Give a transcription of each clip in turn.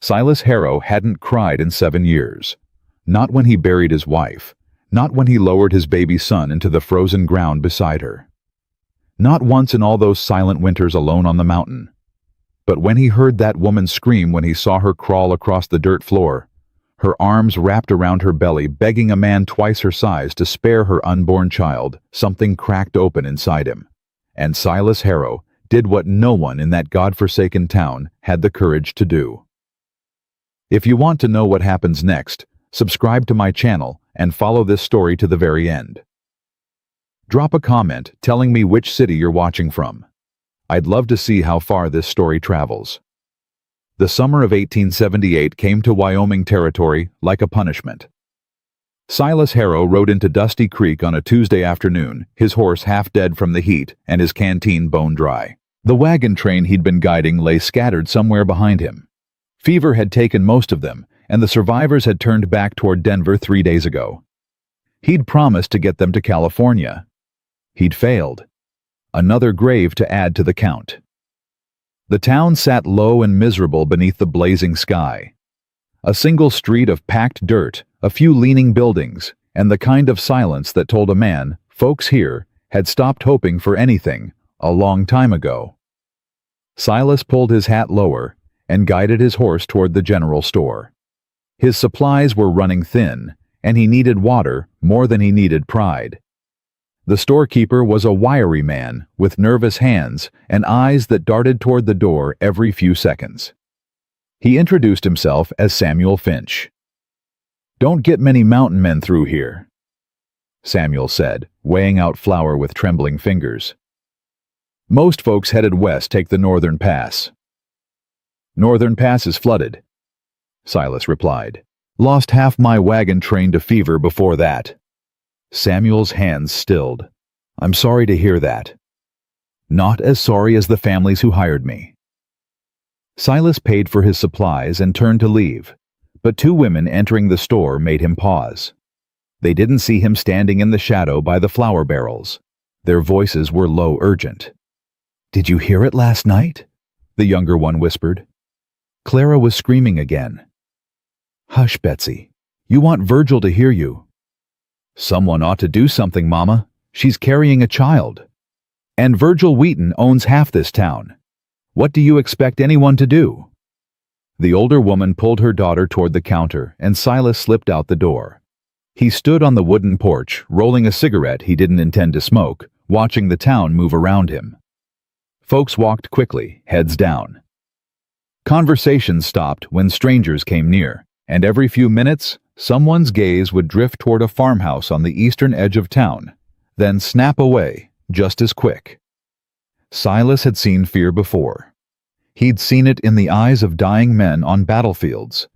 Silas Harrow hadn't cried in 7 years. Not when he buried his wife. Not when he lowered his baby son into the frozen ground beside her. Not once in all those silent winters alone on the mountain. But when he heard that woman scream when he saw her crawl across the dirt floor, her arms wrapped around her belly, begging a man twice her size to spare her unborn child, something cracked open inside him. And Silas Harrow did what no one in that God-forsaken town had the courage to do. If you want to know what happens next, subscribe to my channel and follow this story to the very end. Drop a comment telling me which city you're watching from. I'd love to see how far this story travels. The summer of 1878 came to Wyoming territory like a punishment. Silas Harrow rode into Dusty Creek on a Tuesday afternoon, his horse half dead from the heat and his canteen bone dry. The wagon train he'd been guiding lay scattered somewhere behind him. Fever had taken most of them, and the survivors had turned back toward Denver 3 days ago. He'd promised to get them to California. He'd failed. Another grave to add to the count. The town sat low and miserable beneath the blazing sky. A single street of packed dirt, a few leaning buildings, and the kind of silence that told a man, folks here, had stopped hoping for anything a long time ago. Silas pulled his hat lower and guided his horse toward the general store. His supplies were running thin, and he needed water more than he needed pride. The storekeeper was a wiry man with nervous hands and eyes that darted toward the door every few seconds. He introduced himself as Samuel Finch. "Don't get many mountain men through here," Samuel said, weighing out flour with trembling fingers. "Most folks headed west take the Northern Pass." "Northern Pass is flooded," Silas replied. "Lost half my wagon train to fever before that." Samuel's hands stilled. "I'm sorry to hear that." "Not as sorry as the families who hired me." Silas paid for his supplies and turned to leave, but 2 women entering the store made him pause. They didn't see him standing in the shadow by the flour barrels. Their voices were low, urgent. "Did you hear it last night?" the younger one whispered. "Clara was screaming again." "Hush, Betsy. You want Virgil to hear you." "Someone ought to do something, Mama. She's carrying a child. And Virgil Wheaton owns half this town. What do you expect anyone to do?" The older woman pulled her daughter toward the counter, and Silas slipped out the door. He stood on the wooden porch, rolling a cigarette he didn't intend to smoke, watching the town move around him. Folks walked quickly, heads down. Conversations stopped when strangers came near, and every few minutes, someone's gaze would drift toward a farmhouse on the eastern edge of town, then snap away, just as quick. Silas had seen fear before. He'd seen it in the eyes of dying men on battlefields.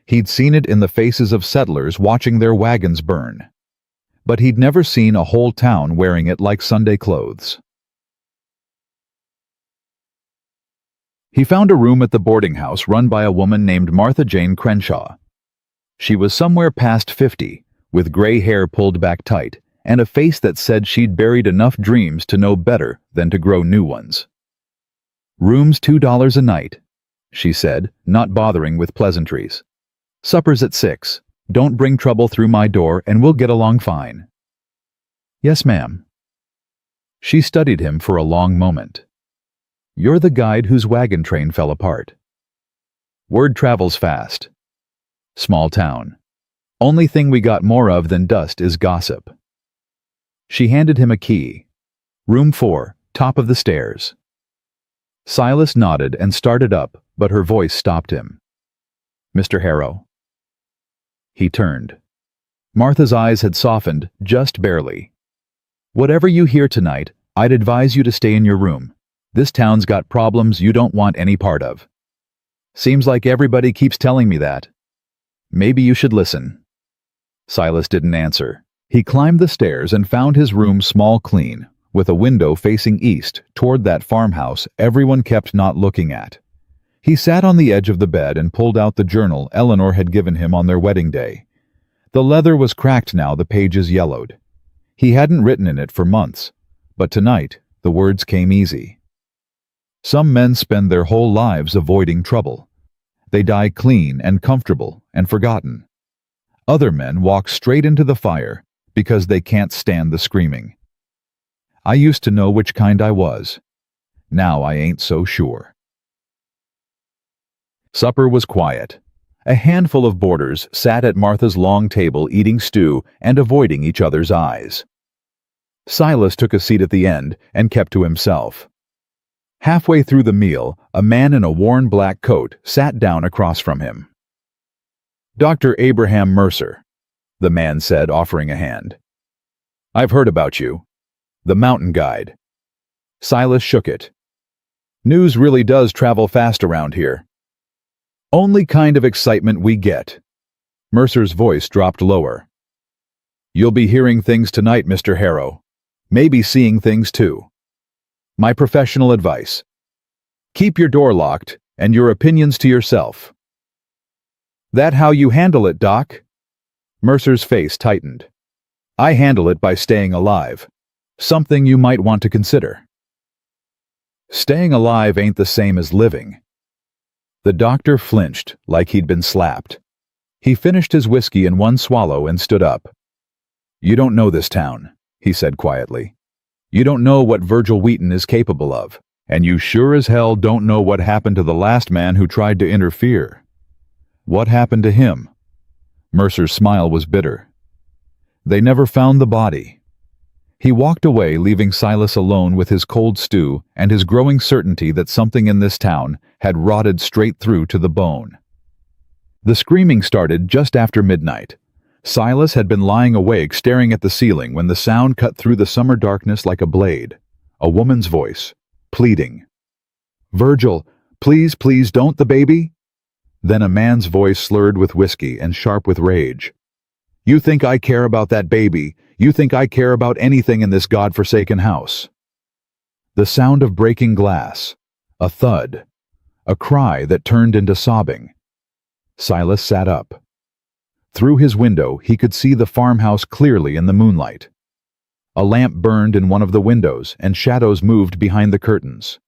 He'd seen it in the faces of settlers watching their wagons burn. But he'd never seen a whole town wearing it like Sunday clothes. He found a room at the boarding house run by a woman named Martha Jane Crenshaw. She was somewhere past 50, with gray hair pulled back tight, and a face that said she'd buried enough dreams to know better than to grow new ones. "Room's $2 a night," she said, not bothering with pleasantries. "Supper's at 6. Don't bring trouble through my door and we'll get along fine." "Yes, ma'am." She studied him for a long moment. "You're the guide whose wagon train fell apart." "Word travels fast. Small town. Only thing we got more of than dust is gossip." She handed him a key. "Room 4, top of the stairs." Silas nodded and started up, but her voice stopped him. "Mr. Harrow." He turned. Martha's eyes had softened, just barely. "Whatever you hear tonight, I'd advise you to stay in your room. This town's got problems you don't want any part of." "Seems like everybody keeps telling me that." "Maybe you should listen." Silas didn't answer. He climbed the stairs and found his room small, clean, with a window facing east toward that farmhouse everyone kept not looking at. He sat on the edge of the bed and pulled out the journal Eleanor had given him on their wedding day. The leather was cracked now, the pages yellowed. He hadn't written in it for months, but tonight the words came easy. "Some men spend their whole lives avoiding trouble. They die clean and comfortable and forgotten. Other men walk straight into the fire because they can't stand the screaming. I used to know which kind I was. Now I ain't so sure. Supper was quiet. A handful of boarders sat at Martha's long table eating stew and avoiding each other's eyes. Silas took a seat at the end and kept to himself. Halfway through the meal, a man in a worn black coat sat down across from him. "Dr. Abraham Mercer," the man said, offering a hand. "I've heard about you. The mountain guide." Silas shook it. "News really does travel fast around here." "Only kind of excitement we get." Mercer's voice dropped lower. "You'll be hearing things tonight, Mr. Harrow. Maybe seeing things too. My professional advice: keep your door locked and your opinions to yourself." "That how you handle it, Doc?" Mercer's face tightened. "I handle it by staying alive. Something you might want to consider." "Staying alive ain't the same as living." The doctor flinched like he'd been slapped. He finished his whiskey in one swallow and stood up. "You don't know this town," he said quietly. "You don't know what Virgil Wheaton is capable of, and you sure as hell don't know what happened to the last man who tried to interfere." "What happened to him?" Mercer's smile was bitter. "They never found the body." He walked away, leaving Silas alone with his cold stew and his growing certainty that something in this town had rotted straight through to the bone. The screaming started just after midnight. Silas had been lying awake staring at the ceiling when the sound cut through the summer darkness like a blade. A woman's voice, pleading. "Virgil, please, please don't the baby?" Then a man's voice slurred with whiskey and sharp with rage. "You think I care about that baby? You think I care about anything in this God-forsaken house?" The sound of breaking glass, a thud, a cry that turned into sobbing. Silas sat up. Through his window he could see the farmhouse clearly in the moonlight. A lamp burned in one of the windows and shadows moved behind the curtains.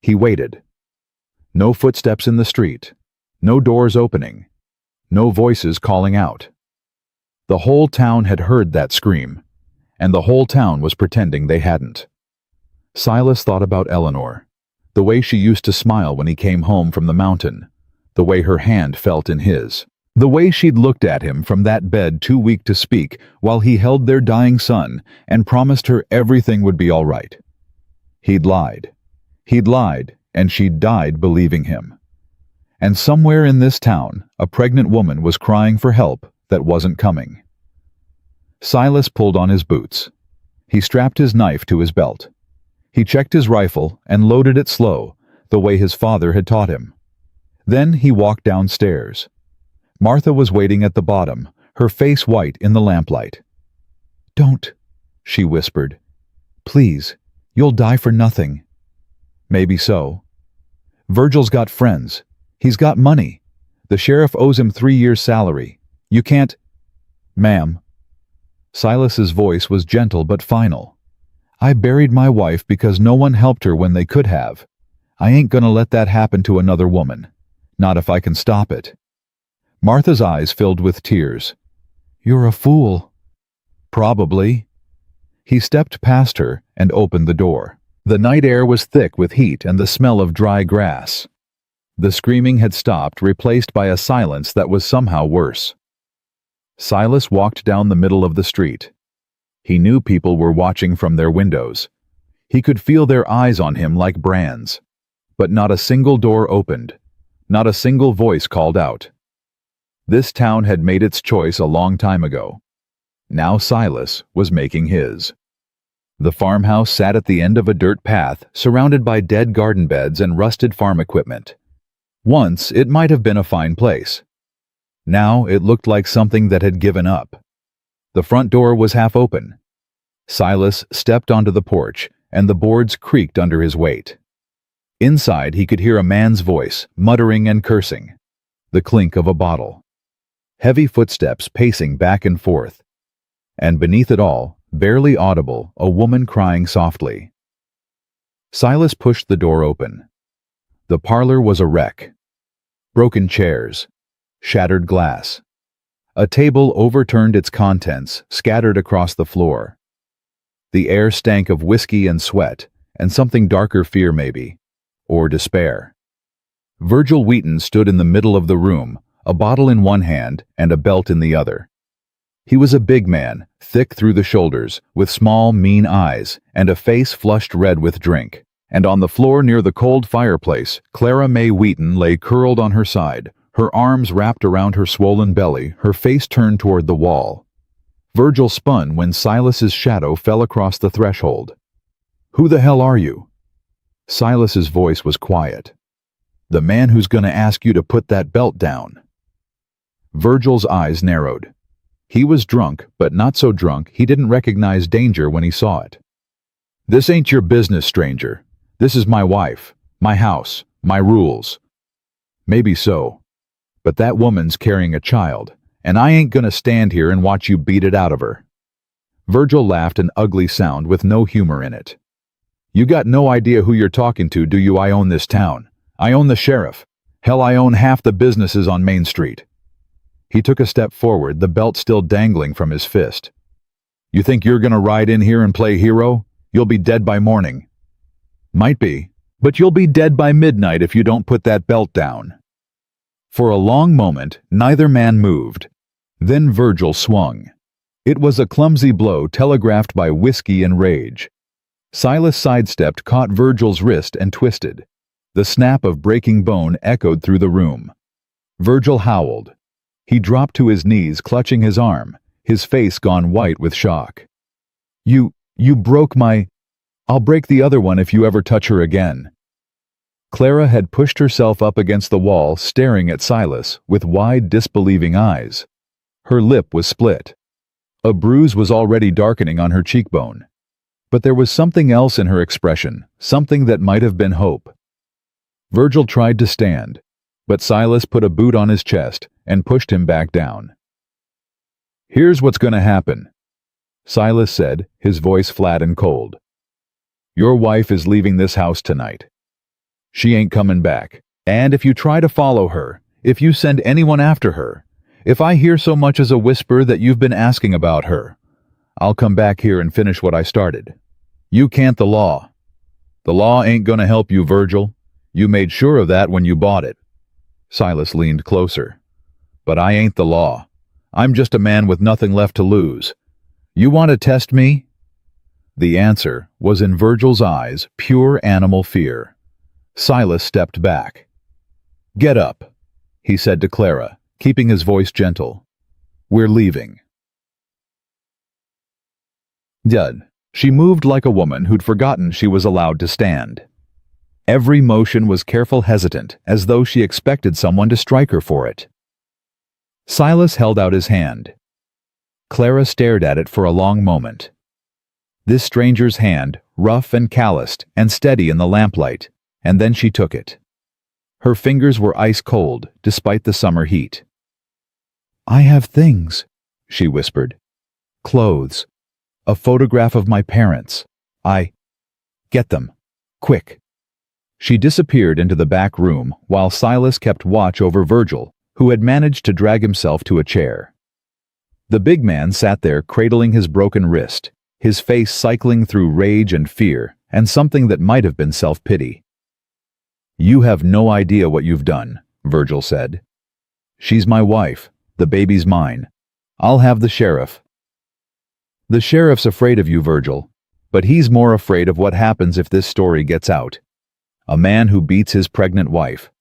He waited. No footsteps in the street, no doors opening, no voices calling out. The whole town had heard that scream, and the whole town was pretending they hadn't. Silas thought about Eleanor, the way she used to smile when he came home from the mountain, the way her hand felt in his, the way she'd looked at him from that bed too weak to speak while he held their dying son and promised her everything would be all right. He'd lied, and she'd died believing him. And somewhere in this town, a pregnant woman was crying for help that wasn't coming. Silas pulled on his boots. He strapped his knife to his belt. He checked his rifle and loaded it slow, the way his father had taught him. Then he walked downstairs. Martha was waiting at the bottom, her face white in the lamplight. "Don't," she whispered. "Please, you'll die for nothing." "Maybe so. Virgil's got friends. He's got money. The sheriff owes him 3 years' salary. You can't—" "Ma'am." Silas's voice was gentle but final. "I buried my wife because no one helped her when they could have. I ain't gonna let that happen to another woman. Not if I can stop it." Martha's eyes filled with tears. "You're a fool." "Probably." He stepped past her and opened the door. The night air was thick with heat and the smell of dry grass. The screaming had stopped, replaced by a silence that was somehow worse. Silas walked down the middle of the street. He knew people were watching from their windows. He could feel their eyes on him like brands. But not a single door opened. Not a single voice called out. This town had made its choice a long time ago. Now Silas was making his. The farmhouse sat at the end of a dirt path, surrounded by dead garden beds and rusted farm equipment. Once it might have been a fine place. Now it looked like something that had given up. The front door was half open. Silas stepped onto the porch, and the boards creaked under his weight. Inside he could hear a man's voice, muttering and cursing. The clink of a bottle. Heavy footsteps pacing back and forth. And beneath it all, barely audible, a woman crying softly. Silas pushed the door open. The parlor was a wreck. Broken chairs. Shattered glass. A table overturned, its contents scattered across the floor. The air stank of whiskey and sweat, and something darker, fear maybe, or despair. Virgil Wheaton stood in the middle of the room, a bottle in one hand and a belt in the other. He was a big man, thick through the shoulders, with small, mean eyes, and a face flushed red with drink. And on the floor near the cold fireplace, Clara May Wheaton lay curled on her side, her arms wrapped around her swollen belly, her face turned toward the wall. Virgil spun when Silas's shadow fell across the threshold. "Who the hell are you?" Silas's voice was quiet. "The man who's gonna ask you to put that belt down." Virgil's eyes narrowed. He was drunk, but not so drunk he didn't recognize danger when he saw it. "This ain't your business, stranger. This is my wife, my house, my rules." "Maybe so. But that woman's carrying a child, and I ain't gonna stand here and watch you beat it out of her." Virgil laughed, an ugly sound with no humor in it. "You got no idea who you're talking to, do you? I own this town. I own the sheriff. Hell, I own half the businesses on Main Street." He took a step forward, the belt still dangling from his fist. "You think you're gonna ride in here and play hero? You'll be dead by morning." "Might be, but you'll be dead by midnight if you don't put that belt down." For a long moment, neither man moved. Then Virgil swung. It was a clumsy blow telegraphed by whiskey and rage. Silas sidestepped, caught Virgil's wrist, and twisted. The snap of breaking bone echoed through the room. Virgil howled. He dropped to his knees, clutching his arm, his face gone white with shock. You broke my... I'll break the other one if you ever touch her again." Clara had pushed herself up against the wall, staring at Silas with wide, disbelieving eyes. Her lip was split. A bruise was already darkening on her cheekbone. But there was something else in her expression, something that might have been hope. Virgil tried to stand, but Silas put a boot on his chest and pushed him back down. "Here's what's gonna happen," Silas said, his voice flat and cold. "Your wife is leaving this house tonight. She ain't coming back. And if you try to follow her, if you send anyone after her, if I hear so much as a whisper that you've been asking about her, I'll come back here and finish what I started. You can't the law. The law ain't gonna help you, Virgil. You made sure of that when you bought it." Silas leaned closer. "But I ain't the law. I'm just a man with nothing left to lose. You want to test me?" The answer was in Virgil's eyes, pure animal fear. Silas stepped back. "Get up," he said to Clara, keeping his voice gentle. "We're leaving." Dud. She moved like a woman who'd forgotten she was allowed to stand. Every motion was careful, hesitant, as though she expected someone to strike her for it. Silas held out his hand. Clara stared at it for a long moment. This stranger's hand, rough and calloused and steady in the lamplight, and then she took it. Her fingers were ice cold, despite the summer heat. "I have things," she whispered. "Clothes. A photograph of my parents. Get them. Quick." She disappeared into the back room while Silas kept watch over Virgil, who had managed to drag himself to a chair. The big man sat there cradling his broken wrist, his face cycling through rage and fear and something that might have been self-pity. "You have no idea what you've done," Virgil said. "She's my wife. The baby's mine. I'll have the sheriff." "The sheriff's afraid of you, Virgil, but he's more afraid of what happens if this story gets out. A man who beats his pregnant wife.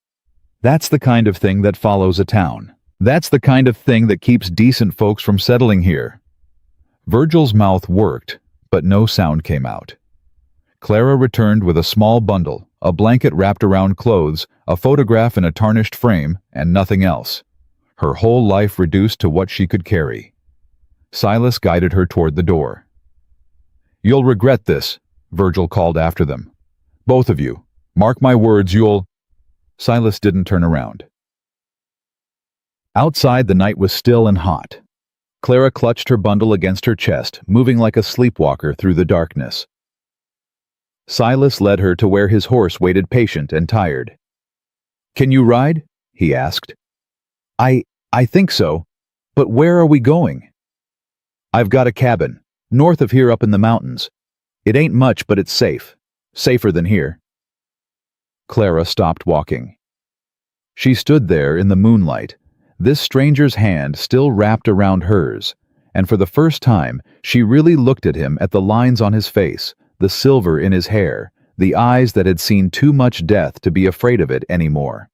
That's the kind of thing that follows a town. That's the kind of thing that keeps decent folks from settling here." Virgil's mouth worked, but no sound came out. Clara returned with a small bundle, a blanket wrapped around clothes, a photograph in a tarnished frame, and nothing else. Her whole life reduced to what she could carry. Silas guided her toward the door. "You'll regret this," Virgil called after them. "Both of you. Mark my words, you'll—" Silas didn't turn around. Outside, the night was still and hot. Clara clutched her bundle against her chest, moving like a sleepwalker through the darkness. Silas led her to where his horse waited, patient and tired. "Can you ride?" he asked. I think so. But where are we going? I've got a cabin, north of here up in the mountains. It ain't much, but it's safe. Safer than here. Clara stopped walking. She stood there in the moonlight, this stranger's hand still wrapped around hers, and for the first time she really looked at him, at the lines on his face, the silver in his hair, the eyes that had seen too much death to be afraid of it anymore.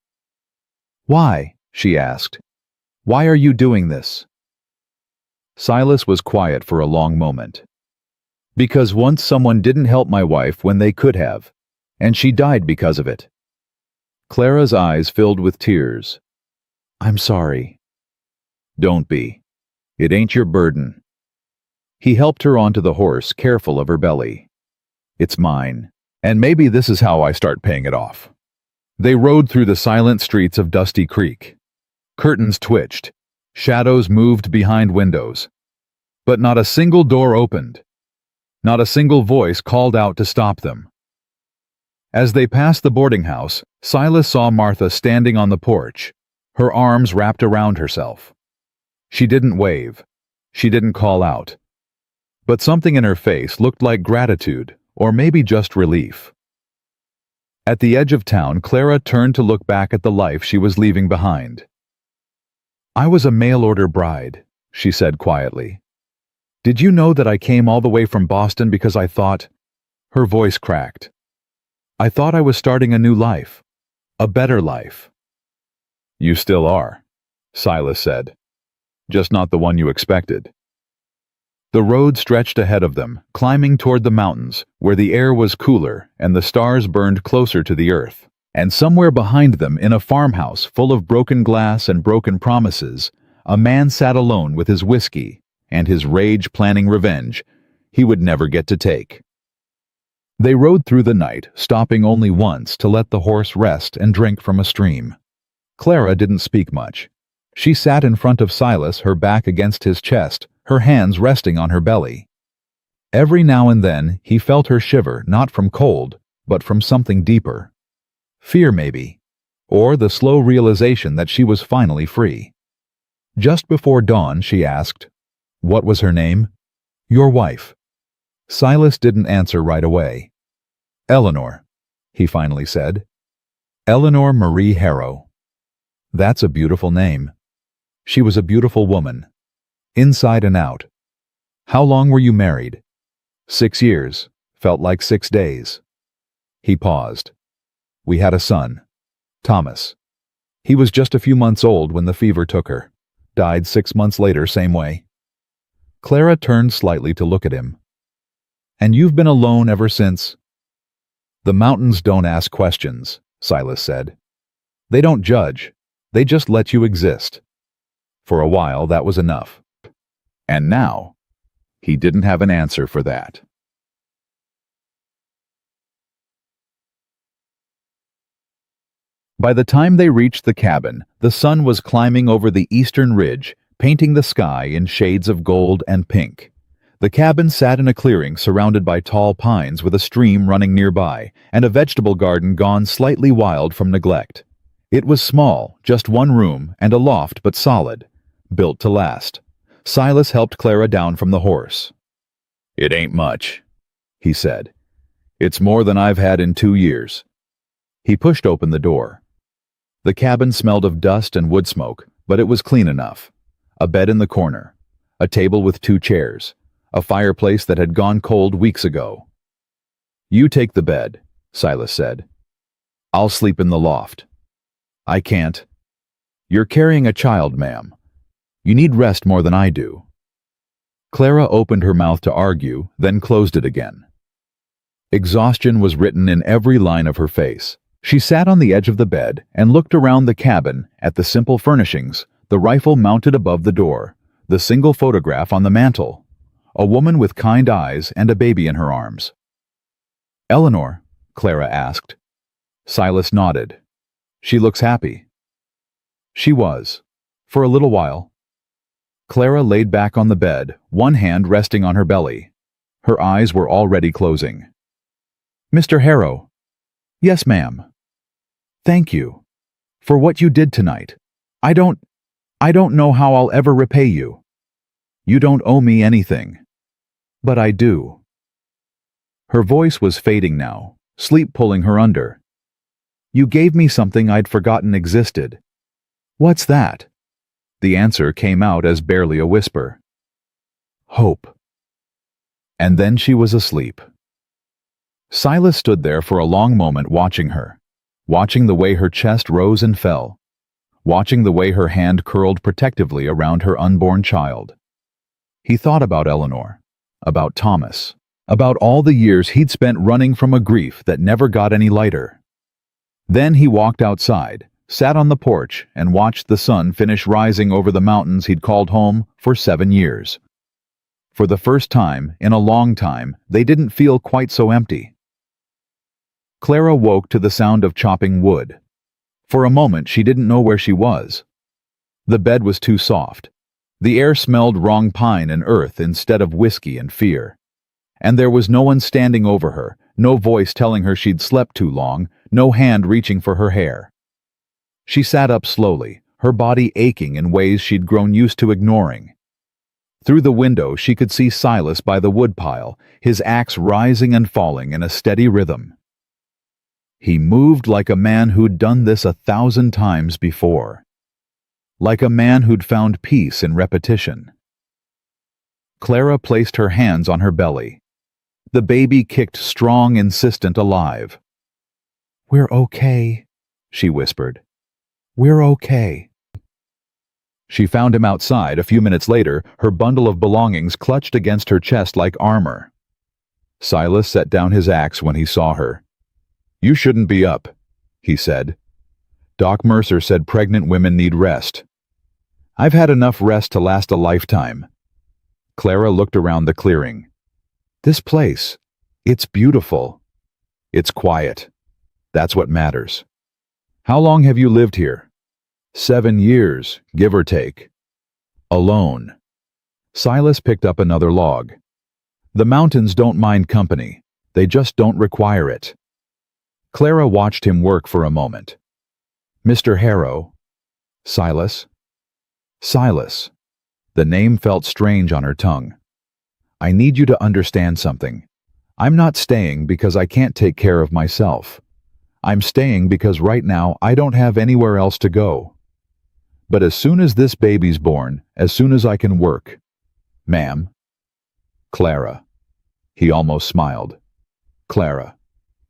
"Why?" she asked. "Why are you doing this?" Silas was quiet for a long moment. "Because once someone didn't help my wife when they could have, and she died because of it." Clara's eyes filled with tears. "I'm sorry." "Don't be. It ain't your burden." He helped her onto the horse, careful of her belly. "It's mine, and maybe this is how I start paying it off." They rode through the silent streets of Dusty Creek. Curtains twitched. Shadows moved behind windows. But not a single door opened. Not a single voice called out to stop them. As they passed the boarding house, Silas saw Martha standing on the porch, her arms wrapped around herself. She didn't wave. She didn't call out. But something in her face looked like gratitude, or maybe just relief. At the edge of town, Clara turned to look back at the life she was leaving behind. "I was a mail-order bride," she said quietly. "Did you know that I came all the way from Boston because I thought—" Her voice cracked. "I thought I was starting a new life. A better life." "You still are," Silas said. "Just not the one you expected." The road stretched ahead of them, climbing toward the mountains, where the air was cooler and the stars burned closer to the earth. And somewhere behind them, in a farmhouse full of broken glass and broken promises, a man sat alone with his whiskey and his rage, planning revenge he would never get to take. They rode through the night, stopping only once to let the horse rest and drink from a stream. Clara didn't speak much. She sat in front of Silas, her back against his chest, her hands resting on her belly. Every now and then he felt her shiver, not from cold, but from something deeper. Fear, maybe, or the slow realization that she was finally free. Just before dawn, she asked, "What was her name?" "Your wife." Silas didn't answer right away. "Eleanor," he finally said. "Eleanor Marie Harrow. That's a beautiful name. She was a beautiful woman, inside and out. How long were you married?" 6 years. Felt like 6 days. He paused. "We had a son, Thomas. He was just a few months old when the fever took her. Died 6 months later, same way." Clara turned slightly to look at him. "And you've been alone ever since?" "The mountains don't ask questions," Silas said. "They don't judge. They just let you exist." For a while, that was enough. And now, he didn't have an answer for that. By the time they reached the cabin, the sun was climbing over the eastern ridge, painting the sky in shades of gold and pink. The cabin sat in a clearing surrounded by tall pines, with a stream running nearby and a vegetable garden gone slightly wild from neglect. It was small, just one room and a loft, but solid, built to last. Silas helped Clara down from the horse. "It ain't much," he said. "It's more than I've had in 2 years." He pushed open the door. The cabin smelled of dust and wood smoke, but it was clean enough. A bed in the corner, a table with 2 chairs, a fireplace that had gone cold weeks ago. "You take the bed," Silas said. "I'll sleep in the loft." "I can't." "You're carrying a child, ma'am. You need rest more than I do." Clara opened her mouth to argue, then closed it again. Exhaustion was written in every line of her face. She sat on the edge of the bed and looked around the cabin at the simple furnishings, the rifle mounted above the door, the single photograph on the mantel, a woman with kind eyes and a baby in her arms. "Eleanor?" Clara asked. Silas nodded. "She looks happy." She was, for a little while. Clara laid back on the bed, one hand resting on her belly. Her eyes were already closing. "Mr. Harrow." "Yes, ma'am." "Thank you. For what you did tonight. I don't know how I'll ever repay you. You don't owe me anything. But I do." Her voice was fading now, sleep pulling her under. "You gave me something I'd forgotten existed." "What's that?" The answer came out as barely a whisper. "Hope." And then she was asleep. Silas stood there for a long moment watching her, watching the way her chest rose and fell, watching the way her hand curled protectively around her unborn child. He thought about Eleanor, about Thomas, about all the years he'd spent running from a grief that never got any lighter. Then he walked outside, sat on the porch, and watched the sun finish rising over the mountains he'd called home for 7 years. For the first time, in a long time, they didn't feel quite so empty. Clara woke to the sound of chopping wood. For a moment she didn't know where she was. The bed was too soft. The air smelled wrong pine and earth instead of whiskey and fear. And there was no one standing over her, no voice telling her she'd slept too long, no hand reaching for her hair. She sat up slowly, her body aching in ways she'd grown used to ignoring. Through the window she could see Silas by the woodpile, his axe rising and falling in a steady rhythm. He moved like a man who'd done this 1,000 times before. Like a man who'd found peace in repetition. Clara placed her hands on her belly. The baby kicked strong, insistent, alive. "We're okay," she whispered. "We're okay." She found him outside a few minutes later, her bundle of belongings clutched against her chest like armor. Silas set down his axe when he saw her. "You shouldn't be up," he said. "Doc Mercer said pregnant women need rest." "I've had enough rest to last a lifetime." Clara looked around the clearing. "This place, it's beautiful. It's quiet. That's what matters." "How long have you lived here?" 7 years, give or take. "Alone." Silas picked up another log. "The mountains don't mind company. They just don't require it." Clara watched him work for a moment. "Mr. Harrow." "Silas?" "Silas." The name felt strange on her tongue. "I need you to understand something. I'm not staying because I can't take care of myself. I'm staying because right now I don't have anywhere else to go. But as soon as this baby's born, as soon as I can work." "Ma'am." "Clara." He almost smiled. "Clara,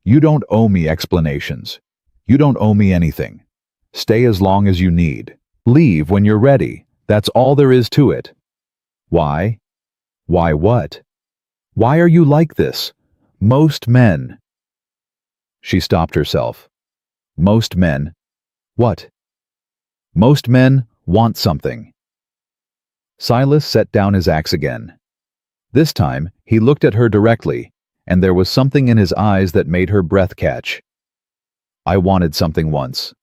you don't owe me explanations. You don't owe me anything. Stay as long as you need. Leave when you're ready. That's all there is to it." "Why?" "Why what? Why are you like this? Most men." She stopped herself. "Most men? What?" "Most men want something." Silas set down his axe again. This time, he looked at her directly, and there was something in his eyes that made her breath catch. "I wanted something once,"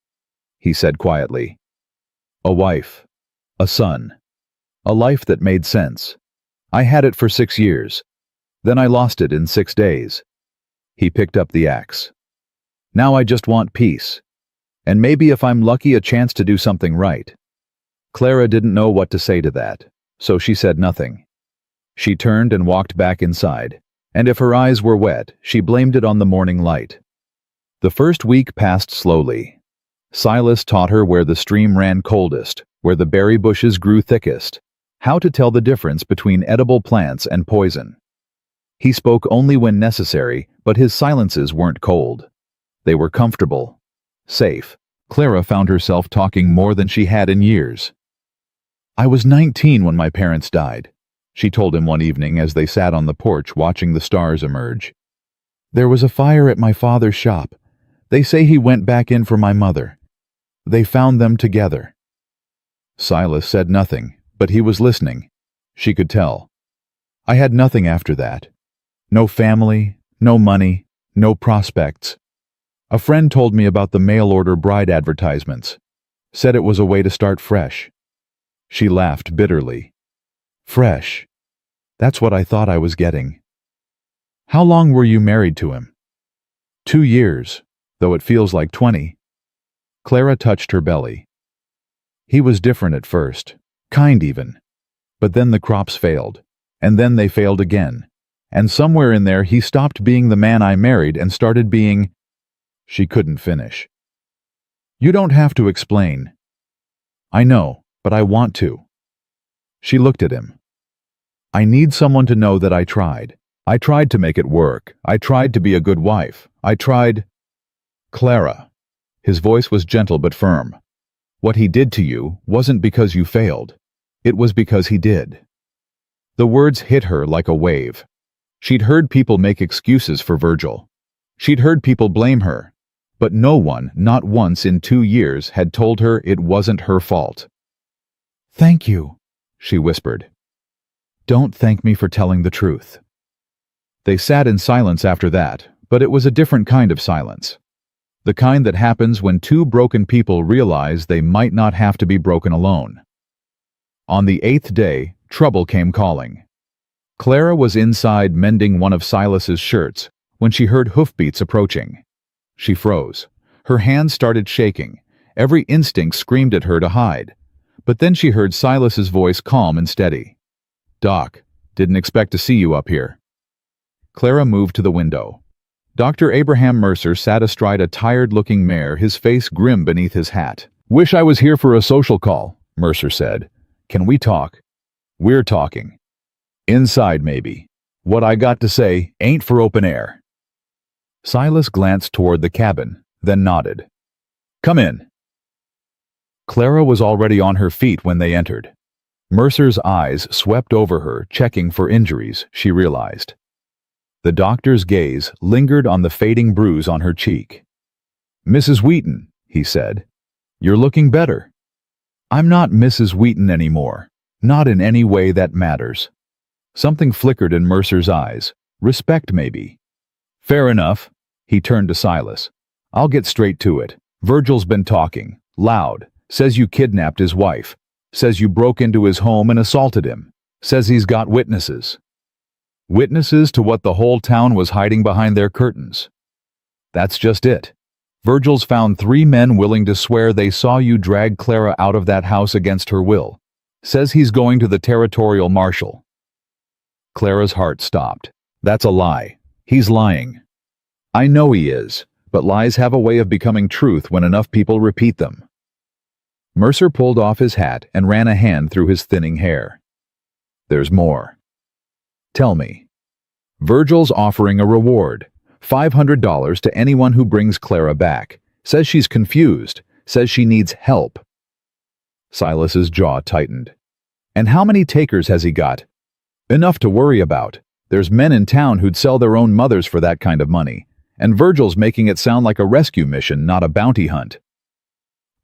he said quietly. "A wife. A son. A life that made sense. I had it for 6 years. Then I lost it in 6 days." He picked up the axe. "Now I just want peace. And maybe if I'm lucky, a chance to do something right." Clara didn't know what to say to that, so she said nothing. She turned and walked back inside, and if her eyes were wet, she blamed it on the morning light. The first week passed slowly. Silas taught her where the stream ran coldest, where the berry bushes grew thickest, how to tell the difference between edible plants and poison. He spoke only when necessary, but his silences weren't cold. They were comfortable, safe. Clara found herself talking more than she had in years. "I was 19 when my parents died," she told him one evening as they sat on the porch watching the stars emerge. "There was a fire at my father's shop. They say he went back in for my mother. They found them together." Silas said nothing, but he was listening. She could tell. "I had nothing after that. No family, no money, no prospects. A friend told me about the mail-order bride advertisements. Said it was a way to start fresh." She laughed bitterly. "Fresh. That's what I thought I was getting." "How long were you married to him?" 2 years, though it feels like 20. Clara touched her belly. He was different at first, kind even. But then the crops failed, and then they failed again. And somewhere in there he stopped being the man I married and started being... She couldn't finish. You don't have to explain. I know, but I want to. She looked at him. I need someone to know that I tried. I tried to make it work. I tried to be a good wife. I tried... Clara. His voice was gentle but firm. What he did to you wasn't because you failed. It was because he did. The words hit her like a wave. She'd heard people make excuses for Virgil. She'd heard people blame her. But no one, not once in 2 years, had told her it wasn't her fault. Thank you, she whispered. Don't thank me for telling the truth. They sat in silence after that, but it was a different kind of silence. The kind that happens when two broken people realize they might not have to be broken alone. On the 8th day, trouble came calling. Clara was inside mending one of Silas's shirts when she heard hoofbeats approaching. She froze. Her hands started shaking. Every instinct screamed at her to hide. But then she heard Silas's voice calm and steady. Doc, didn't expect to see you up here. Clara moved to the window. Dr. Abraham Mercer sat astride a tired-looking mare, his face grim beneath his hat. Wish I was here for a social call, Mercer said. Can we talk? We're talking. Inside, maybe. What I got to say ain't for open air. Silas glanced toward the cabin, then nodded. Come in. Clara was already on her feet when they entered. Mercer's eyes swept over her, checking for injuries, she realized. The doctor's gaze lingered on the fading bruise on her cheek. Mrs. Wheaton, he said, you're looking better. I'm not Mrs. Wheaton anymore, not in any way that matters. Something flickered in Mercer's eyes, respect maybe. Fair enough. He turned to Silas. I'll get straight to it. Virgil's been talking, loud, says you kidnapped his wife, says you broke into his home and assaulted him, says he's got witnesses. Witnesses to what the whole town was hiding behind their curtains. That's just it. Virgil's found 3 men willing to swear they saw you drag Clara out of that house against her will. Says he's going to the territorial marshal. Clara's heart stopped. That's a lie. He's lying. I know he is, but lies have a way of becoming truth when enough people repeat them. Mercer pulled off his hat and ran a hand through his thinning hair. There's more. Tell me. Virgil's offering a reward, $500 to anyone who brings Clara back. Says she's confused, says she needs help. Silas's jaw tightened. And how many takers has he got? Enough to worry about. There's men in town who'd sell their own mothers for that kind of money. And Virgil's making it sound like a rescue mission, not a bounty hunt.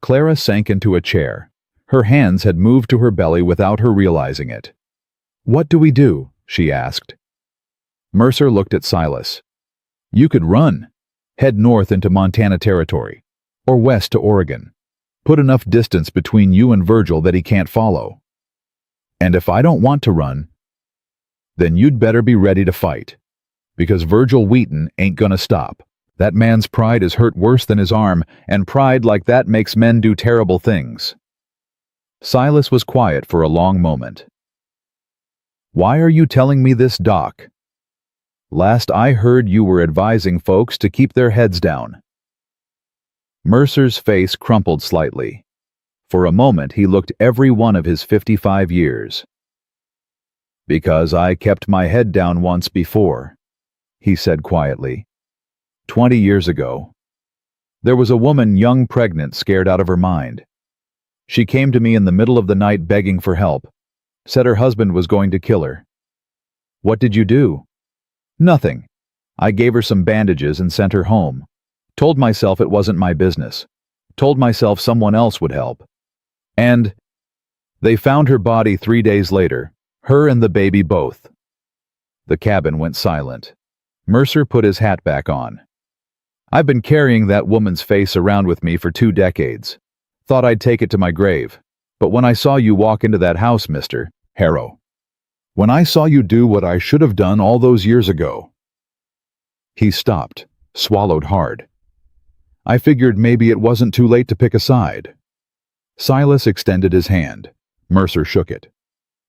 Clara sank into a chair. Her hands had moved to her belly without her realizing it. What do we do? She asked. Mercer looked at Silas. You could run. Head north into Montana Territory. Or west to Oregon. Put enough distance between you and Virgil that he can't follow. And if I don't want to run, then you'd better be ready to fight. Because Virgil Wheaton ain't gonna stop. That man's pride is hurt worse than his arm, and pride like that makes men do terrible things. Silas was quiet for a long moment. Why are you telling me this, Doc? Last I heard you were advising folks to keep their heads down. Mercer's face crumpled slightly. For a moment he looked every one of his 55 years. Because I kept my head down once before, he said quietly. 20 years ago. There was a woman young pregnant, scared out of her mind. She came to me in the middle of the night begging for help. Said her husband was going to kill her. What did you do? Nothing. I gave her some bandages and sent her home. Told myself it wasn't my business. Told myself someone else would help. And they found her body 3 days later, her and the baby both. The cabin went silent. Mercer put his hat back on. I've been carrying that woman's face around with me for 2 decades. Thought I'd take it to my grave. But when I saw you walk into that house, Mr. Harrow, when I saw you do what I should have done all those years ago. He stopped, swallowed hard. I figured maybe it wasn't too late to pick a side. Silas extended his hand. Mercer shook it.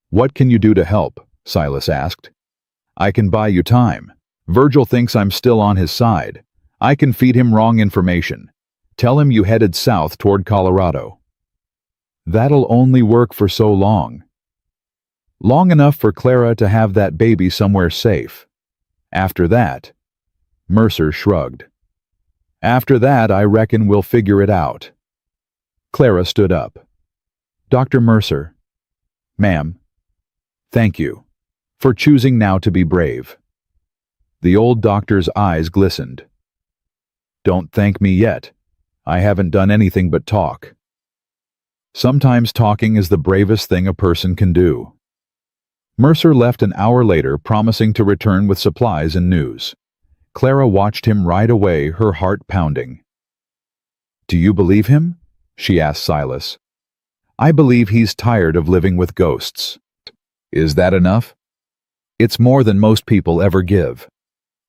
What can you do to help? Silas asked. I can buy you time. Virgil thinks I'm still on his side. I can feed him wrong information. Tell him you headed south toward Colorado. That'll only work for so long. Long enough for Clara to have that baby somewhere safe. After that, Mercer shrugged. After that, I reckon we'll figure it out. Clara stood up. Dr. Mercer. Ma'am. Thank you for choosing now to be brave. The old doctor's eyes glistened. Don't thank me yet. I haven't done anything but talk. Sometimes talking is the bravest thing a person can do. Mercer left an hour later, promising to return with supplies and news. Clara watched him ride away, her heart pounding. Do you believe him? She asked Silas. I believe he's tired of living with ghosts. Is that enough? It's more than most people ever give.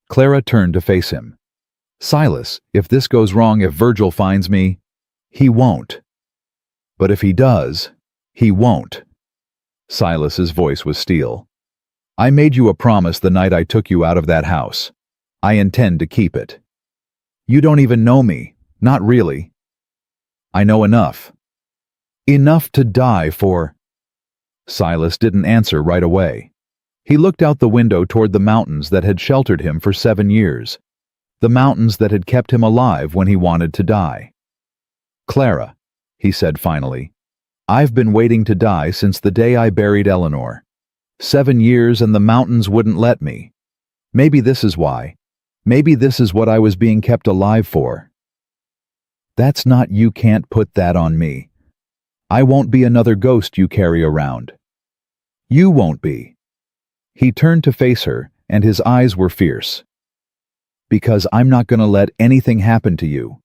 Clara turned to face him. Silas, if this goes wrong, if Virgil finds me, he won't. But if he does, he won't. Silas's voice was steel. I made you a promise the night I took you out of that house. I intend to keep it. You don't even know me, not really. I know enough. Enough to die for. Silas didn't answer right away. He looked out the window toward the mountains that had sheltered him for 7 years, the mountains that had kept him alive when he wanted to die. Clara, he said finally, I've been waiting to die since the day I buried Eleanor. 7 years and the mountains wouldn't let me. Maybe this is why. Maybe this is what I was being kept alive for. That's not, you can't put that on me. I won't be another ghost you carry around. You won't be. He turned to face her, and his eyes were fierce. Because I'm not going to let anything happen to you.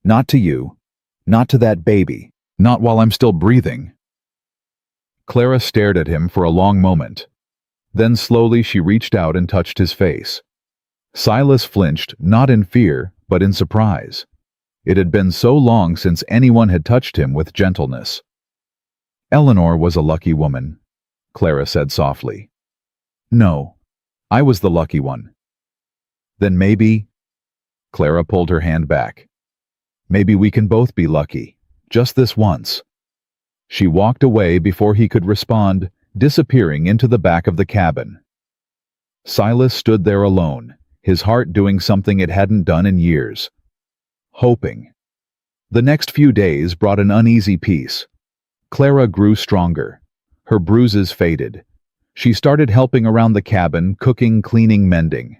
Not to you. Not to that baby. Not while I'm still breathing. Clara stared at him for a long moment. Then slowly she reached out and touched his face. Silas flinched, not in fear, but in surprise. It had been so long since anyone had touched him with gentleness. Eleanor was a lucky woman, Clara said softly. No, I was the lucky one. Then maybe... Clara pulled her hand back. Maybe we can both be lucky, just this once. She walked away before he could respond, disappearing into the back of the cabin. Silas stood there alone, his heart doing something it hadn't done in years. Hoping. The next few days brought an uneasy peace. Clara grew stronger. Her bruises faded. She started helping around the cabin, cooking, cleaning, mending.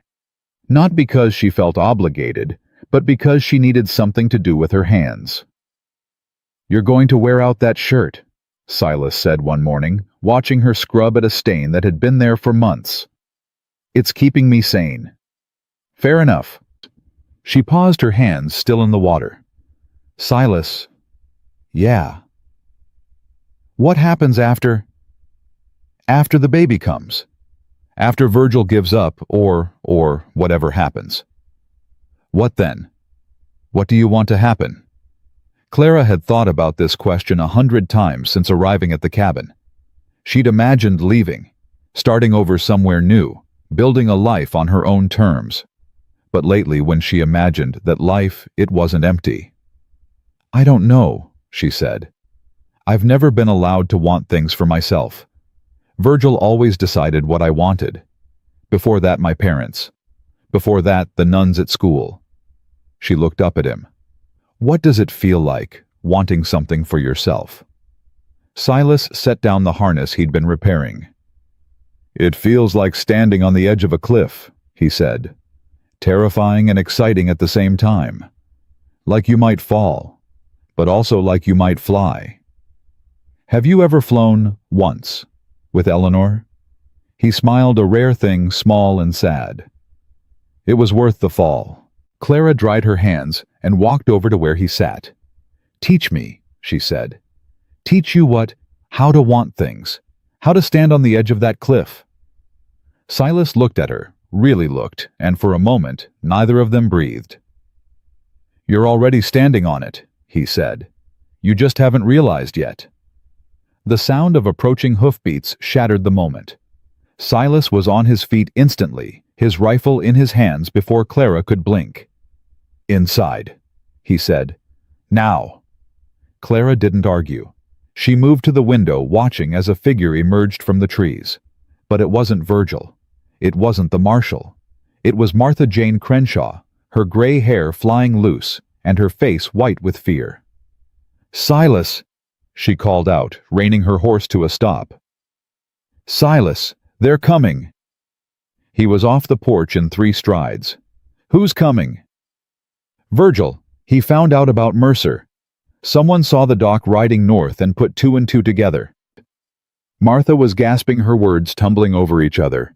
Not because she felt obligated, but because she needed something to do with her hands. You're going to wear out that shirt, Silas said one morning, watching her scrub at a stain that had been there for months. It's keeping me sane. Fair enough. She paused, her hands still in the water. Silas, yeah. What happens after the baby comes? After Virgil gives up, or whatever happens. What then? What do you want to happen? Clara had thought about this question 100 times since arriving at the cabin. She'd imagined leaving, starting over somewhere new, building a life on her own terms. But lately, when she imagined that life, it wasn't empty. I don't know, she said. I've never been allowed to want things for myself. Virgil always decided what I wanted. Before that, my parents. Before that, the nuns at school. She looked up at him. What does it feel like, wanting something for yourself? Silas set down the harness he'd been repairing. It feels like standing on the edge of a cliff, he said. Terrifying and exciting at the same time. Like you might fall, but also like you might fly. Have you ever flown once with Eleanor? He smiled, a rare thing, small and sad. It was worth the fall. Clara dried her hands and walked over to where he sat. Teach me, she said. Teach you how to want things, how to stand on the edge of that cliff. Silas looked at her, really looked, and for a moment, neither of them breathed. You're already standing on it, he said. You just haven't realized yet. The sound of approaching hoofbeats shattered the moment. Silas was on his feet instantly, his rifle in his hands before Clara could blink. Inside, he said. Now. Clara didn't argue. She moved to the window, watching as a figure emerged from the trees. But it wasn't Virgil. It wasn't the marshal. It was Martha Jane Crenshaw, her gray hair flying loose and her face white with fear. Silas, she called out, reining her horse to a stop. Silas, they're coming. He was off the porch in 3 strides. Who's coming? Virgil. He found out about Mercer. Someone saw the doc riding north and put 2 and 2 together. Martha was gasping, her words tumbling over each other.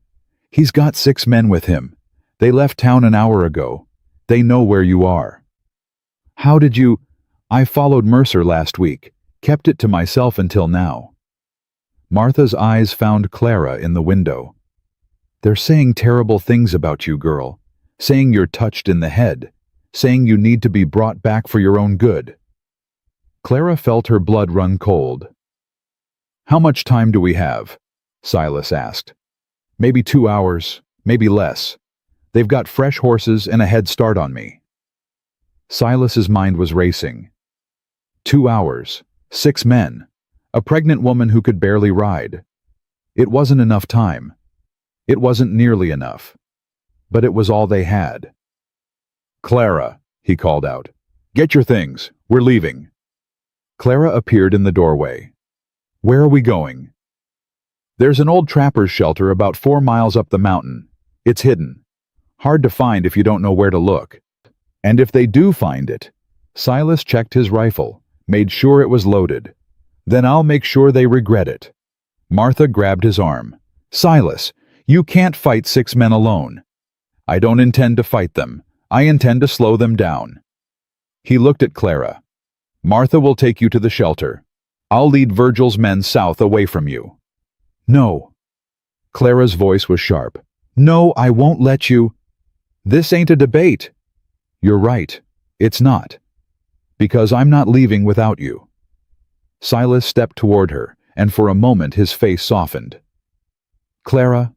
He's got 6 men with him. They left town an hour ago. They know where you are. How did you... I followed Mercer last week, kept it to myself until now. Martha's eyes found Clara in the window. They're saying terrible things about you, girl. Saying you're touched in the head. Saying you need to be brought back for your own good. Clara felt her blood run cold. How much time do we have? Silas asked. Maybe 2 hours, maybe less. They've got fresh horses and a head start on me. Silas's mind was racing. 2 hours, 6 men, a pregnant woman who could barely ride. It wasn't enough time. It wasn't nearly enough. But it was all they had. Clara, he called out. Get your things. We're leaving. Clara appeared in the doorway. Where are we going? There's an old trapper's shelter about 4 miles up the mountain. It's hidden. Hard to find if you don't know where to look. And if they do find it, Silas checked his rifle, made sure it was loaded. Then I'll make sure they regret it. Martha grabbed his arm. Silas, you can't fight 6 men alone. I don't intend to fight them. I intend to slow them down. He looked at Clara. Martha will take you to the shelter. I'll lead Virgil's men south away from you. No. Clara's voice was sharp. No, I won't let you. This ain't a debate. You're right. It's not. Because I'm not leaving without you. Silas stepped toward her, and for a moment his face softened. Clara,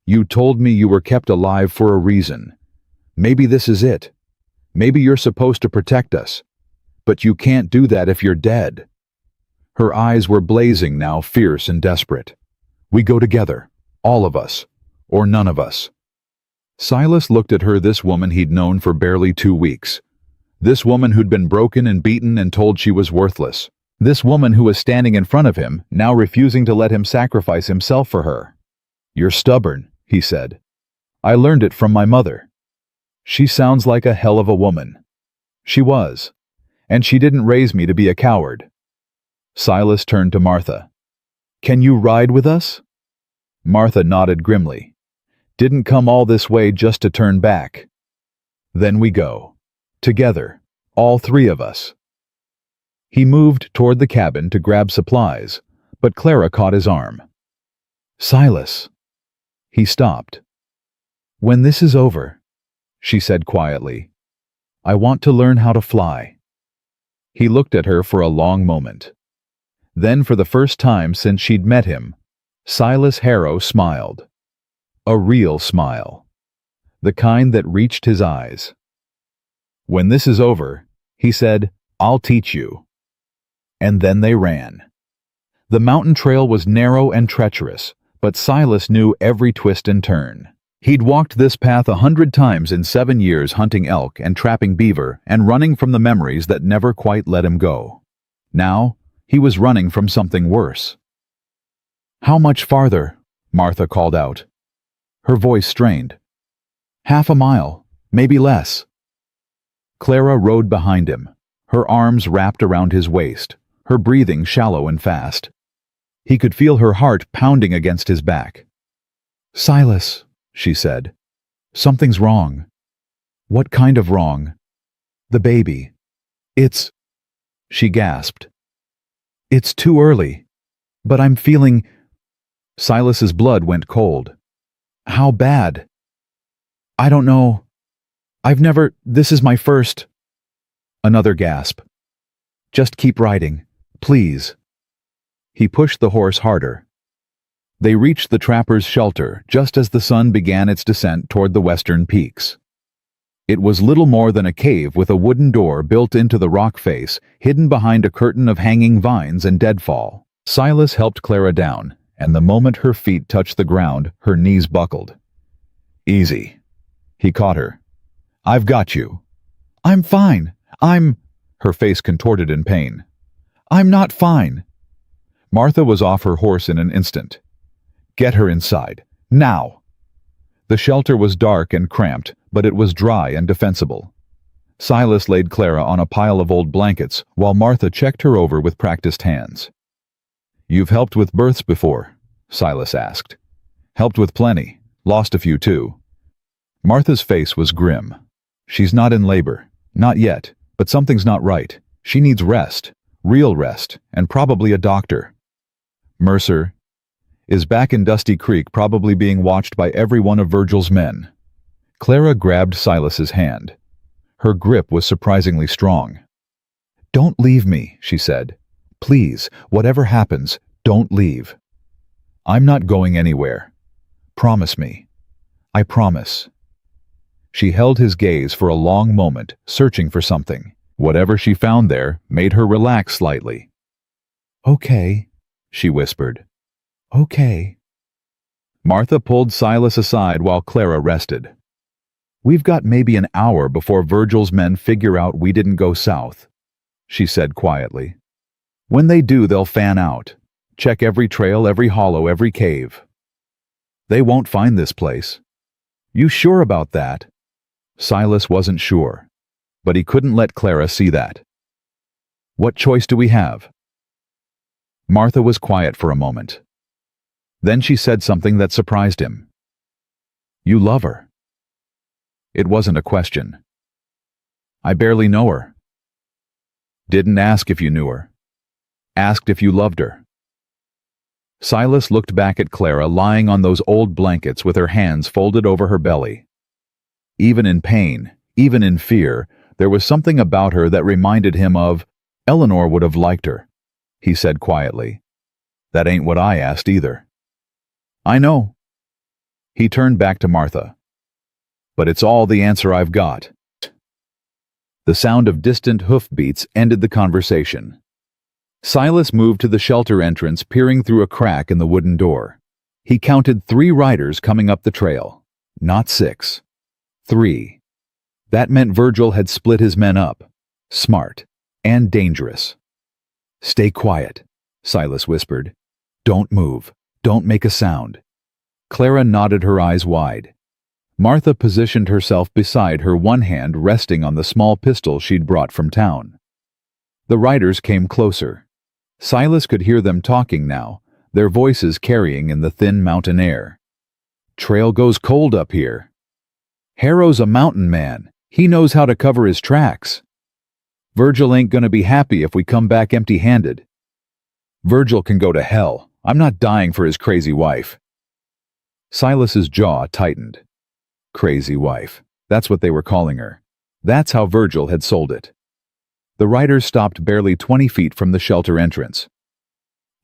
you told me you were kept alive for a reason. Maybe this is it. Maybe you're supposed to protect us. But you can't do that if you're dead. Her eyes were blazing now, fierce and desperate. We go together, all of us, or none of us. Silas looked at her, this woman he'd known for barely 2 weeks. This woman who'd been broken and beaten and told she was worthless. This woman who was standing in front of him, now refusing to let him sacrifice himself for her. You're stubborn, he said. I learned it from my mother. She sounds like a hell of a woman. She was. And she didn't raise me to be a coward. Silas turned to Martha. Can you ride with us? Martha nodded grimly. Didn't come all this way just to turn back. Then we go. Together, all 3 of us. He moved toward the cabin to grab supplies, but Clara caught his arm. Silas. He stopped. When this is over, she said quietly, I want to learn how to fly. He looked at her for a long moment. Then, for the first time since she'd met him, Silas Harrow smiled. A real smile. The kind that reached his eyes. When this is over, he said, I'll teach you. And then they ran. The mountain trail was narrow and treacherous, but Silas knew every twist and turn. He'd walked this path 100 times in 7 years, hunting elk and trapping beaver and running from the memories that never quite let him go. Now, he was running from something worse. How much farther? Martha called out. Her voice strained. 1/2 mile, maybe less. Clara rode behind him, her arms wrapped around his waist, her breathing shallow and fast. He could feel her heart pounding against his back. Silas, she said, something's wrong. What kind of wrong? The baby. It's... She gasped. It's too early, but I'm feeling... Silas's blood went cold. How bad? I don't know. This is my first... Another gasp. Just keep riding, please. He pushed the horse harder. They reached the trapper's shelter just as the sun began its descent toward the western peaks. It was little more than a cave with a wooden door built into the rock face, hidden behind a curtain of hanging vines and deadfall. Silas helped Clara down, and the moment her feet touched the ground, her knees buckled. Easy. He caught her. I've got you. I'm fine. Her face contorted in pain. I'm not fine. Martha was off her horse in an instant. Get her inside. Now! The shelter was dark and cramped, but it was dry and defensible. Silas laid Clara on a pile of old blankets while Martha checked her over with practiced hands. You've helped with births before? Silas asked. Helped with plenty. Lost a few too. Martha's face was grim. She's not in labor. Not yet, but something's not right. She needs rest. Real rest, and probably a doctor. Mercer is back in Dusty Creek, probably being watched by every one of Virgil's men. Clara grabbed Silas's hand. Her grip was surprisingly strong. Don't leave me, she said. Please, whatever happens, don't leave. I'm not going anywhere. Promise me. I promise. She held his gaze for a long moment, searching for something. Whatever she found there made her relax slightly. Okay, she whispered. Okay. Martha pulled Silas aside while Clara rested. We've got maybe an hour before Virgil's men figure out we didn't go south, she said quietly. When they do, they'll fan out. Check every trail, every hollow, every cave. They won't find this place. You sure about that? Silas wasn't sure, but he couldn't let Clara see that. What choice do we have? Martha was quiet for a moment. Then she said something that surprised him. You love her. It wasn't a question. I barely know her. Didn't ask if you knew her. Asked if you loved her. Silas looked back at Clara lying on those old blankets with her hands folded over her belly. Even in pain, even in fear, there was something about her that reminded him of, Eleanor would have liked her, he said quietly. That ain't what I asked either. I know. He turned back to Martha. But it's all the answer I've got. The sound of distant hoofbeats ended the conversation. Silas moved to the shelter entrance, peering through a crack in the wooden door. He counted 3 riders coming up the trail. Not 6. 3. That meant Virgil had split his men up. Smart. And dangerous. Stay quiet, Silas whispered. Don't move. Don't make a sound. Clara nodded, her eyes wide. Martha positioned herself beside her, one hand resting on the small pistol she'd brought from town. The riders came closer. Silas could hear them talking now, their voices carrying in the thin mountain air. Trail goes cold up here. Harrow's a mountain man. He knows how to cover his tracks. Virgil ain't gonna be happy if we come back empty-handed. Virgil can go to hell. I'm not dying for his crazy wife. Silas's jaw tightened. Crazy wife. That's what they were calling her. That's how Virgil had sold it. The riders stopped barely 20 feet from the shelter entrance.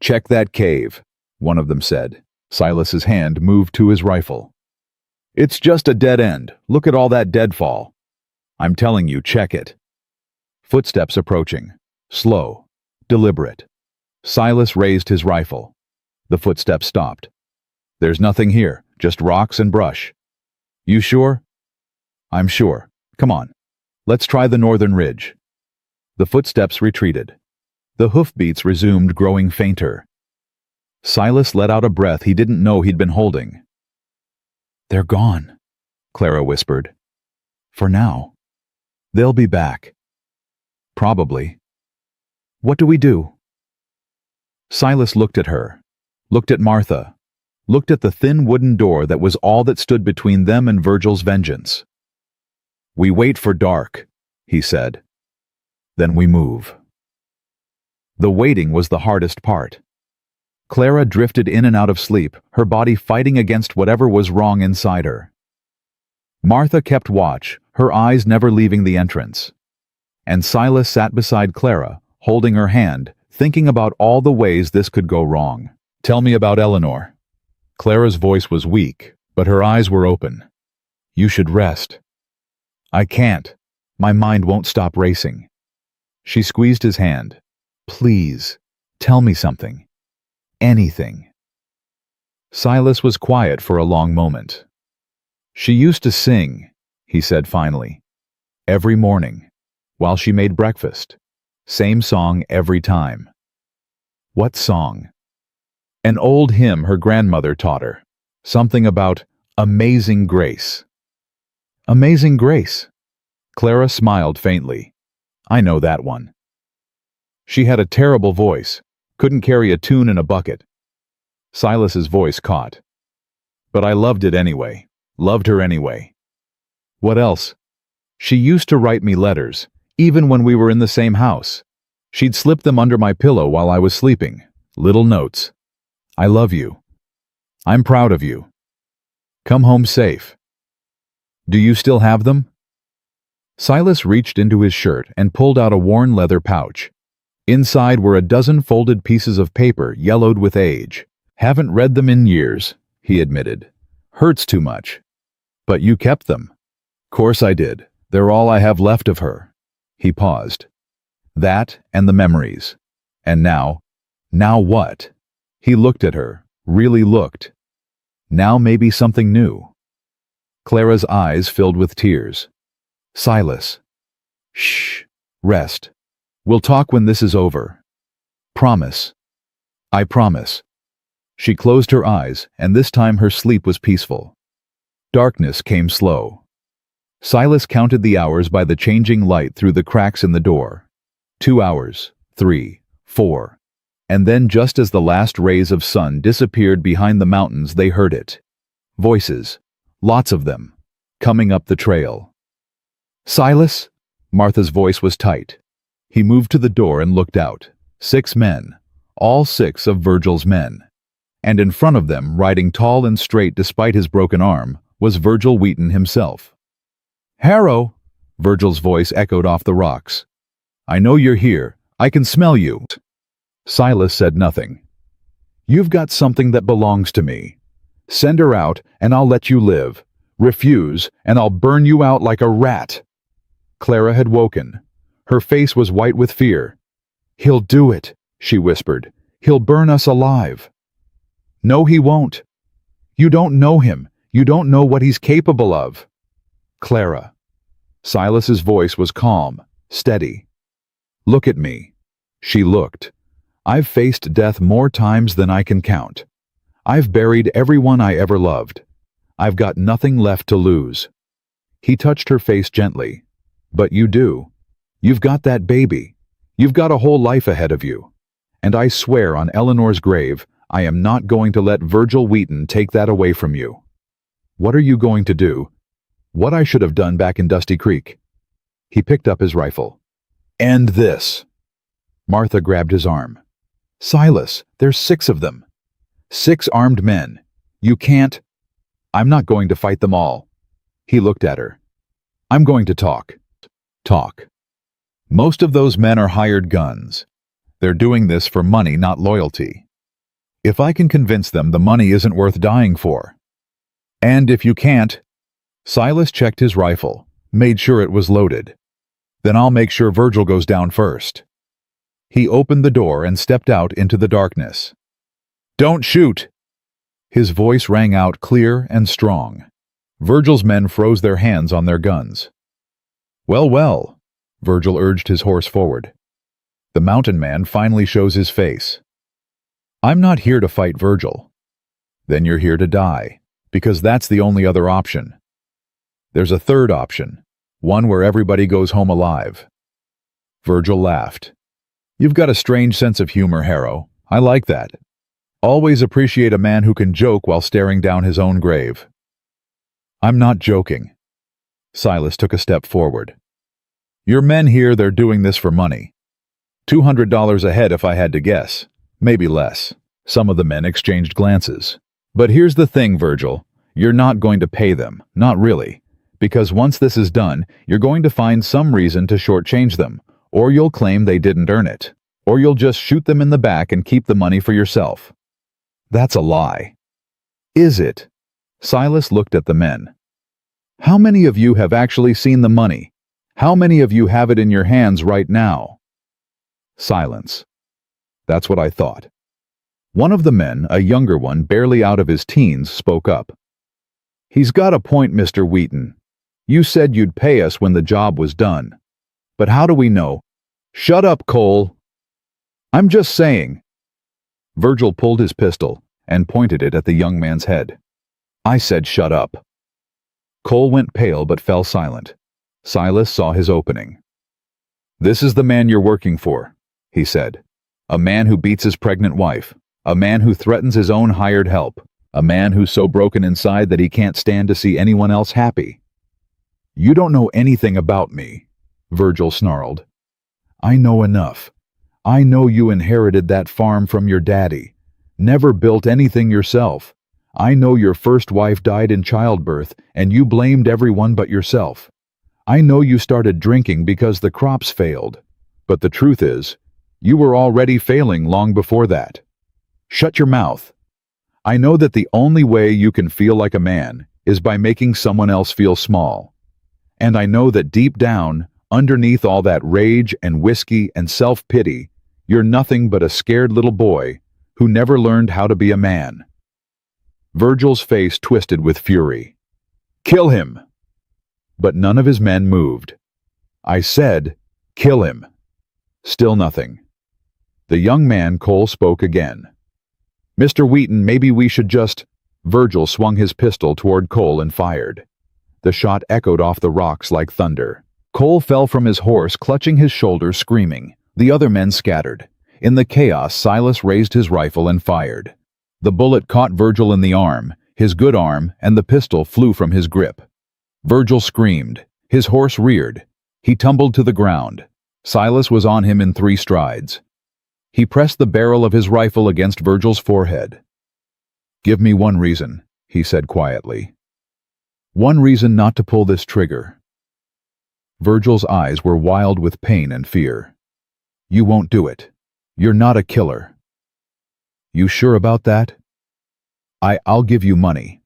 Check that cave, one of them said. Silas's hand moved to his rifle. It's just a dead end. Look at all that deadfall. I'm telling you, check it. Footsteps approaching. Slow. Deliberate. Silas raised his rifle. The footsteps stopped. There's nothing here, just rocks and brush. You sure? I'm sure. Come on. Let's try the northern ridge. The footsteps retreated. The hoofbeats resumed, growing fainter. Silas let out a breath he didn't know he'd been holding. They're gone, Clara whispered. For now. They'll be back. Probably. What do we do? Silas looked at her. Looked at Martha, looked at the thin wooden door that was all that stood between them and Virgil's vengeance. We wait for dark, he said. Then we move. The waiting was the hardest part. Clara drifted in and out of sleep, her body fighting against whatever was wrong inside her. Martha kept watch, her eyes never leaving the entrance. and Silas sat beside Clara, holding her hand, thinking about all the ways this could go wrong. "Tell me about Eleanor." Clara's voice was weak, but her eyes were open. "You should rest." "I can't. My mind won't stop racing." She squeezed his hand. "Please, tell me something. Anything." Silas was quiet for a long moment. "She used to sing," he said finally. "Every morning, while she made breakfast. Same song every time." "What song?" "An old hymn her grandmother taught her. Something about Amazing Grace." "Amazing Grace?" Clara smiled faintly. "I know that one." "She had a terrible voice, couldn't carry a tune in a bucket." Silas's voice caught. "But I loved it anyway, loved her anyway." "What else?" "She used to write me letters, even when we were in the same house. She'd slip them under my pillow while I was sleeping, little notes. 'I love you. I'm proud of you. Come home safe.' Do you still have them?" Silas reached into his shirt and pulled out a worn leather pouch. Inside were a dozen folded pieces of paper yellowed with age. "Haven't read them in years," he admitted. "Hurts too much." "But you kept them." "Course I did. They're all I have left of her." He paused. "That and the memories. And now what?" He looked at her, really looked. "Now maybe something new." Clara's eyes filled with tears. "Silas." "Shh. Rest. We'll talk when this is over." "Promise." "I promise." She closed her eyes, and this time her sleep was peaceful. Darkness came slow. Silas counted the hours by the changing light through the cracks in the door. 2 hours, 3, 4. And then just as the last rays of sun disappeared behind the mountains, they heard it. Voices. Lots of them. Coming up the trail. "Silas?" Martha's voice was tight. He moved to the door and looked out. 6 men. All 6 of Virgil's men. And in front of them, riding tall and straight despite his broken arm, was Virgil Wheaton himself. "Harrow!" Virgil's voice echoed off the rocks. "I know you're here. I can smell you." Silas said nothing. "You've got something that belongs to me. Send her out, and I'll let you live. Refuse, and I'll burn you out like a rat." Clara had woken. Her face was white with fear. "He'll do it," she whispered. "He'll burn us alive." "No, he won't. You don't know him. You don't know what he's capable of." "Clara." Silas's voice was calm, steady. "Look at me." She looked. "I've faced death more times than I can count. I've buried everyone I ever loved. I've got nothing left to lose." He touched her face gently. "But you do. You've got that baby. You've got a whole life ahead of you. And I swear on Eleanor's grave, I am not going to let Virgil Wheaton take that away from you." "What are you going to do?" "What I should have done back in Dusty Creek." He picked up his rifle. "End this." Martha grabbed his arm. "Silas, there's 6 of them. 6 armed men. You can't—" "I'm not going to fight them all." He looked at her. "I'm going to talk." "Talk." "Most of those men are hired guns. They're doing this for money, not loyalty. If I can convince them the money isn't worth dying for. And if you can't—" Silas checked his rifle, made sure it was loaded. "Then I'll make sure Virgil goes down first." He opened the door and stepped out into the darkness. "Don't shoot!" His voice rang out clear and strong. Virgil's men froze their hands on their guns. "Well, well," Virgil urged his horse forward. The mountain man finally shows his face. "I'm not here to fight Virgil." "Then you're here to die, because that's the only other option." "There's a third option, one where everybody goes home alive." Virgil laughed. "You've got a strange sense of humor, Harrow. I like that. Always appreciate a man who can joke while staring down his own grave." "I'm not joking." Silas took a step forward. "Your men here, they're doing this for money. $200 a head if I had to guess. Maybe less." Some of the men exchanged glances. "But here's the thing, Virgil. You're not going to pay them. Not really. Because once this is done, you're going to find some reason to shortchange them, or you'll claim they didn't earn it, or you'll just shoot them in the back and keep the money for yourself. That's a lie. Is it? Silas looked at the men. How many of you have actually seen the money? How many of you have it in your hands right now? Silence. That's what I thought. One of the men, a younger one, barely out of his teens, spoke up. He's got a point, Mr. Wheaton. You said you'd pay us when the job was done. But how do we know? Shut up, Cole. I'm just saying. Virgil pulled his pistol and pointed it at the young man's head. I said shut up. Cole went pale but fell silent. Silas saw his opening. This is the man you're working for, he said. A man who beats his pregnant wife. A man who threatens his own hired help. A man who's so broken inside that he can't stand to see anyone else happy. You don't know anything about me, Virgil snarled. I know enough. I know you inherited that farm from your daddy. Never built anything yourself. I know your first wife died in childbirth and you blamed everyone but yourself. I know you started drinking because the crops failed. But the truth is, you were already failing long before that. Shut your mouth. I know that the only way you can feel like a man is by making someone else feel small. And I know that deep down, underneath all that rage and whiskey and self-pity, you're nothing but a scared little boy who never learned how to be a man. Virgil's face twisted with fury. Kill him! But none of his men moved. I said, kill him. Still nothing. The young man, Cole, spoke again. Mr. Wheaton, maybe we should just... Virgil swung his pistol toward Cole and fired. The shot echoed off the rocks like thunder. Cole fell from his horse, clutching his shoulders, screaming. The other men scattered. In the chaos, Silas raised his rifle and fired. The bullet caught Virgil in the arm, his good arm, and the pistol flew from his grip. Virgil screamed. His horse reared. He tumbled to the ground. Silas was on him in 3 strides. He pressed the barrel of his rifle against Virgil's forehead. Give me one reason, he said quietly. One reason not to pull this trigger. Virgil's eyes were wild with pain and fear. You won't do it. You're not a killer. You sure about that? I'll give you money.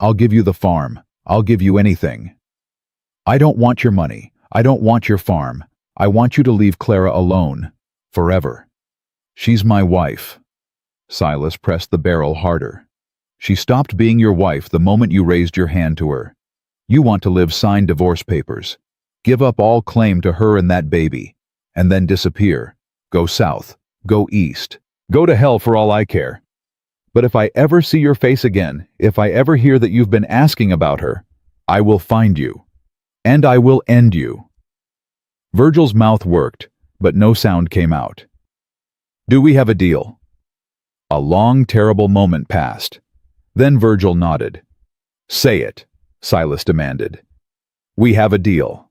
I'll give you the farm. I'll give you anything. I don't want your money. I don't want your farm. I want you to leave Clara alone. Forever. She's my wife. Silas pressed the barrel harder. She stopped being your wife the moment you raised your hand to her. You want to live signed divorce papers. Give up all claim to her and that baby. And then disappear. Go south. Go east. Go to hell for all I care. But if I ever see your face again, if I ever hear that you've been asking about her, I will find you. And I will end you. Virgil's mouth worked, but no sound came out. Do we have a deal? A long, terrible moment passed. Then Virgil nodded. Say it, Silas demanded. We have a deal.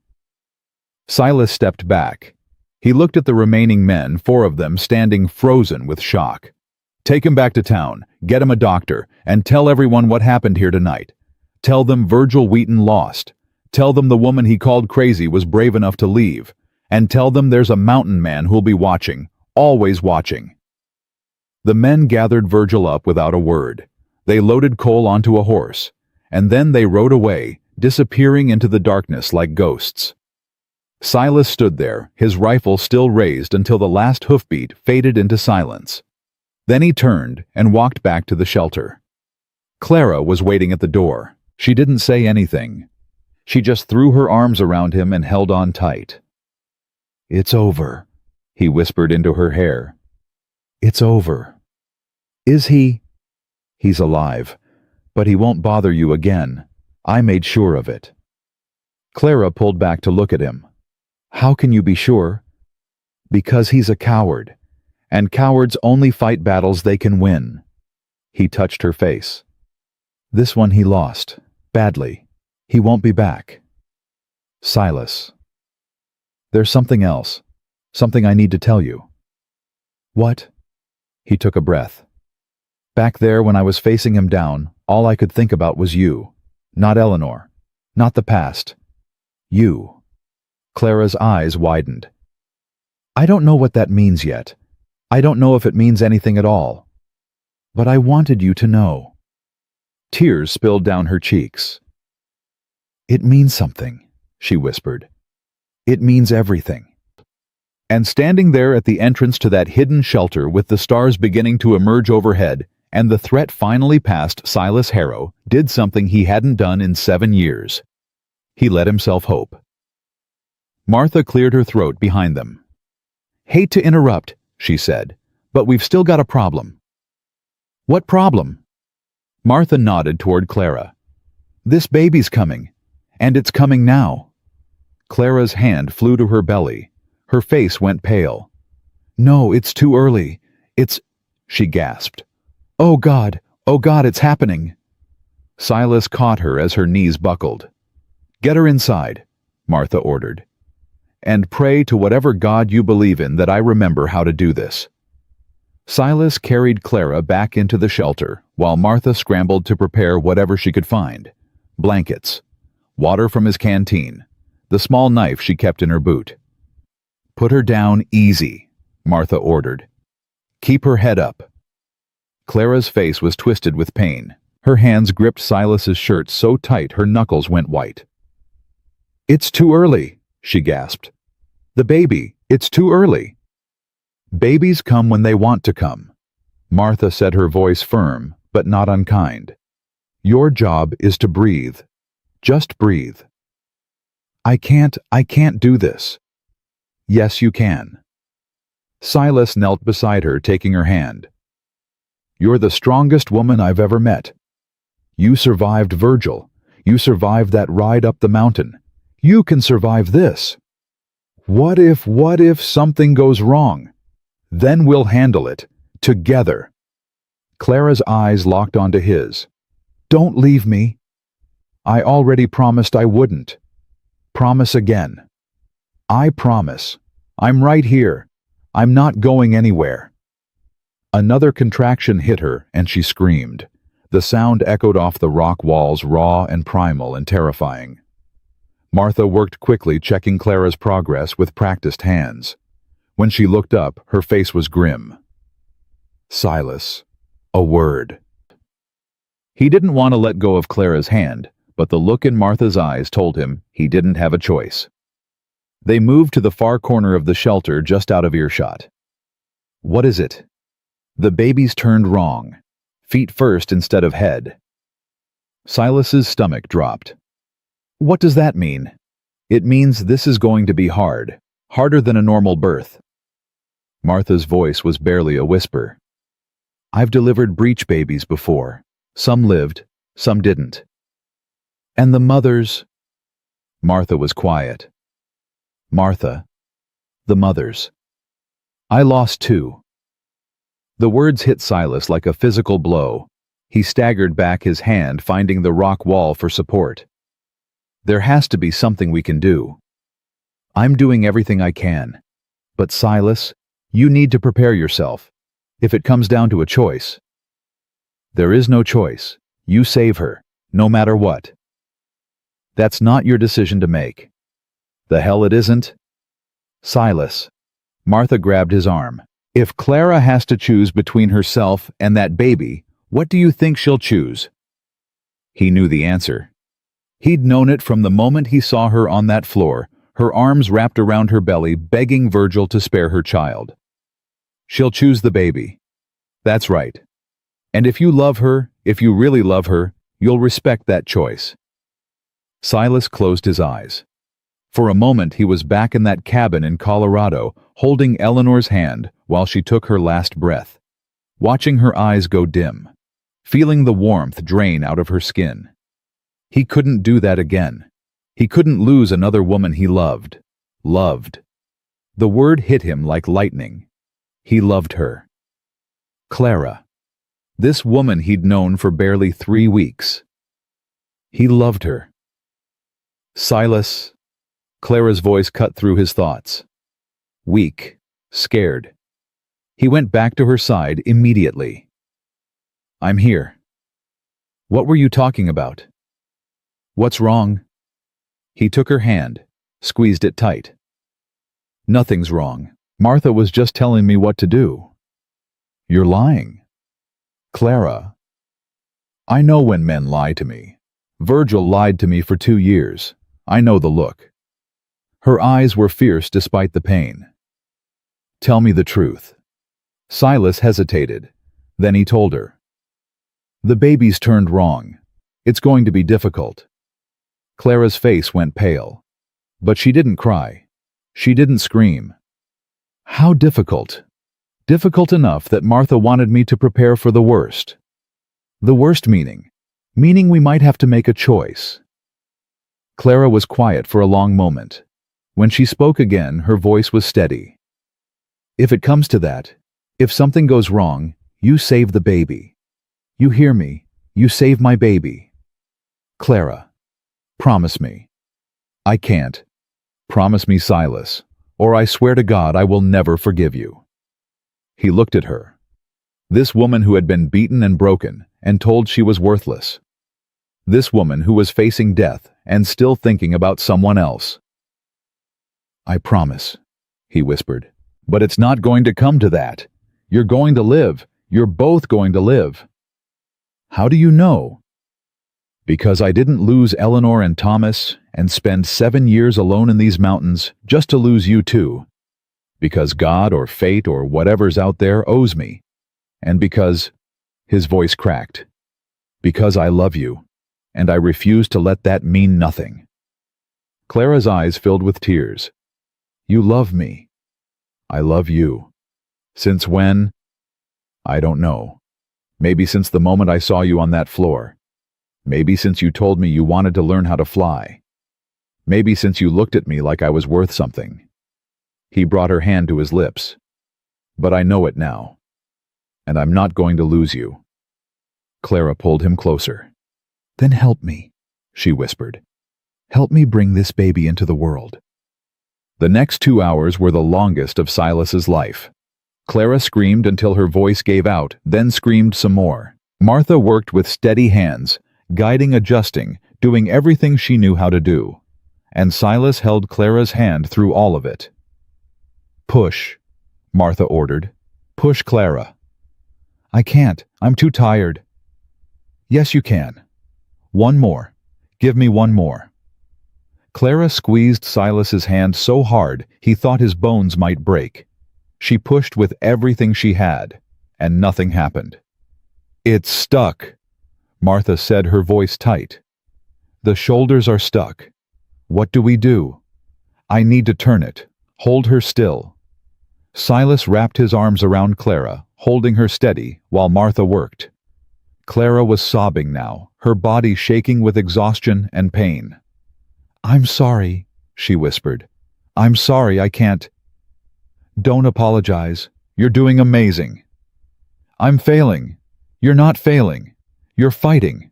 Silas stepped back. He looked at the remaining men, 4 of them standing frozen with shock. Take him back to town, get him a doctor, and tell everyone what happened here tonight. Tell them Virgil Wheaton lost. Tell them the woman he called crazy was brave enough to leave. And tell them there's a mountain man who'll be watching, always watching. The men gathered Virgil up without a word. They loaded Cole onto a horse, and then they rode away, disappearing into the darkness like ghosts. Silas stood there, his rifle still raised until the last hoofbeat faded into silence. Then he turned and walked back to the shelter. Clara was waiting at the door. She didn't say anything. She just threw her arms around him and held on tight. It's over, he whispered into her hair. It's over. Is he? He's alive, but he won't bother you again. I made sure of it. Clara pulled back to look at him. How can you be sure? Because he's a coward, and cowards only fight battles they can win. He touched her face. This one he lost, badly. He won't be back. Silas. There's something else, something I need to tell you. What? He took a breath. Back there when I was facing him down, all I could think about was you, not Eleanor. Not the past. You. Clara's eyes widened. I don't know what that means yet. I don't know if it means anything at all. But I wanted you to know. Tears spilled down her cheeks. It means something, she whispered. It means everything. And standing there at the entrance to that hidden shelter with the stars beginning to emerge overhead and the threat finally past, Silas Harrow did something he hadn't done in 7 years. He let himself hope. Martha cleared her throat behind them. Hate to interrupt, she said, but we've still got a problem. What problem? Martha nodded toward Clara. This baby's coming, and it's coming now. Clara's hand flew to her belly. Her face went pale. No, it's too early. She gasped. Oh God, it's happening. Silas caught her as her knees buckled. Get her inside, Martha ordered. And pray to whatever God you believe in that I remember how to do this. Silas carried Clara back into the shelter while Martha scrambled to prepare whatever she could find. Blankets, water from his canteen, the small knife she kept in her boot. Put her down easy, Martha ordered. Keep her head up. Clara's face was twisted with pain. Her hands gripped Silas's shirt so tight her knuckles went white. It's too early, she gasped. The baby, it's too early. Babies come when they want to come. Martha said, her voice firm, but not unkind. Your job is to breathe. Just breathe. I can't do this. Yes, you can. Silas knelt beside her, taking her hand. You're the strongest woman I've ever met. You survived Virgil. You survived that ride up the mountain. You can survive this. What if something goes wrong? Then we'll handle it, together. Clara's eyes locked onto his. Don't leave me. I already promised I wouldn't. Promise again. I promise. I'm right here. I'm not going anywhere. Another contraction hit her, and she screamed. The sound echoed off the rock walls, raw and primal and terrifying. Martha worked quickly, checking Clara's progress with practiced hands. When she looked up, her face was grim. Silas. A word. He didn't want to let go of Clara's hand, but the look in Martha's eyes told him he didn't have a choice. They moved to the far corner of the shelter just out of earshot. What is it? The baby's turned wrong. Feet first instead of head. Silas's stomach dropped. What does that mean? It means this is going to be hard. Harder than a normal birth. Martha's voice was barely a whisper. I've delivered breech babies before. Some lived, some didn't. And the mothers? Martha was quiet. Martha. The mothers. I lost 2. The words hit Silas like a physical blow. He staggered back, his hand finding the rock wall for support. There has to be something we can do. I'm doing everything I can. But Silas, you need to prepare yourself. If it comes down to a choice. There is no choice. You save her, no matter what. That's not your decision to make. The hell it isn't. Silas. Martha grabbed his arm. If Clara has to choose between herself and that baby, what do you think she'll choose? He knew the answer. He'd known it from the moment he saw her on that floor, her arms wrapped around her belly, begging Virgil to spare her child. She'll choose the baby. That's right. And if you love her, if you really love her, you'll respect that choice. Silas closed his eyes. For a moment he was back in that cabin in Colorado, holding Eleanor's hand while she took her last breath, watching her eyes go dim, feeling the warmth drain out of her skin. He couldn't do that again. He couldn't lose another woman he loved. Loved. The word hit him like lightning. He loved her. Clara. This woman he'd known for barely 3 weeks. He loved her. Silas. Clara's voice cut through his thoughts. Weak. Scared. He went back to her side immediately. I'm here. What were you talking about? What's wrong? He took her hand, squeezed it tight. Nothing's wrong. Martha was just telling me what to do. You're lying. Clara. I know when men lie to me. Virgil lied to me for 2 years. I know the look. Her eyes were fierce despite the pain. Tell me the truth. Silas hesitated. Then he told her. The baby's turned wrong. It's going to be difficult. Clara's face went pale. But she didn't cry. She didn't scream. How difficult? Difficult enough that Martha wanted me to prepare for the worst. The worst meaning we might have to make a choice. Clara was quiet for a long moment. When she spoke again, her voice was steady. If it comes to that, if something goes wrong, you save the baby. You hear me? You save my baby. Clara, promise me. I can't. Promise me, Silas, or I swear to God I will never forgive you. He looked at her. This woman who had been beaten and broken and told she was worthless. This woman who was facing death and still thinking about someone else. I promise, he whispered. But it's not going to come to that. You're going to live. You're both going to live. How do you know? Because I didn't lose Eleanor and Thomas and spend 7 years alone in these mountains just to lose you too. Because God or fate or whatever's out there owes me. And because, his voice cracked, because I love you, and I refuse to let that mean nothing. Clara's eyes filled with tears. You love me. I love you. Since when? I don't know. Maybe since the moment I saw you on that floor. Maybe since you told me you wanted to learn how to fly. Maybe since you looked at me like I was worth something. He brought her hand to his lips. But I know it now. And I'm not going to lose you. Clara pulled him closer. Then help me, she whispered. Help me bring this baby into the world. The next 2 hours were the longest of Silas's life. Clara screamed until her voice gave out, then screamed some more. Martha worked with steady hands, guiding, adjusting, doing everything she knew how to do. And Silas held Clara's hand through all of it. Push, Martha ordered. Push Clara. I can't. I'm too tired. Yes, you can. One more. Give me one more. Clara squeezed Silas's hand so hard he thought his bones might break. She pushed with everything she had, and nothing happened. It's stuck, Martha said, her voice tight. The shoulders are stuck. What do we do? I need to turn it. Hold her still. Silas wrapped his arms around Clara, holding her steady while Martha worked. Clara was sobbing now, her body shaking with exhaustion and pain. I'm sorry, she whispered. I'm sorry, I can't. Don't apologize. You're doing amazing. I'm failing. You're not failing. You're fighting.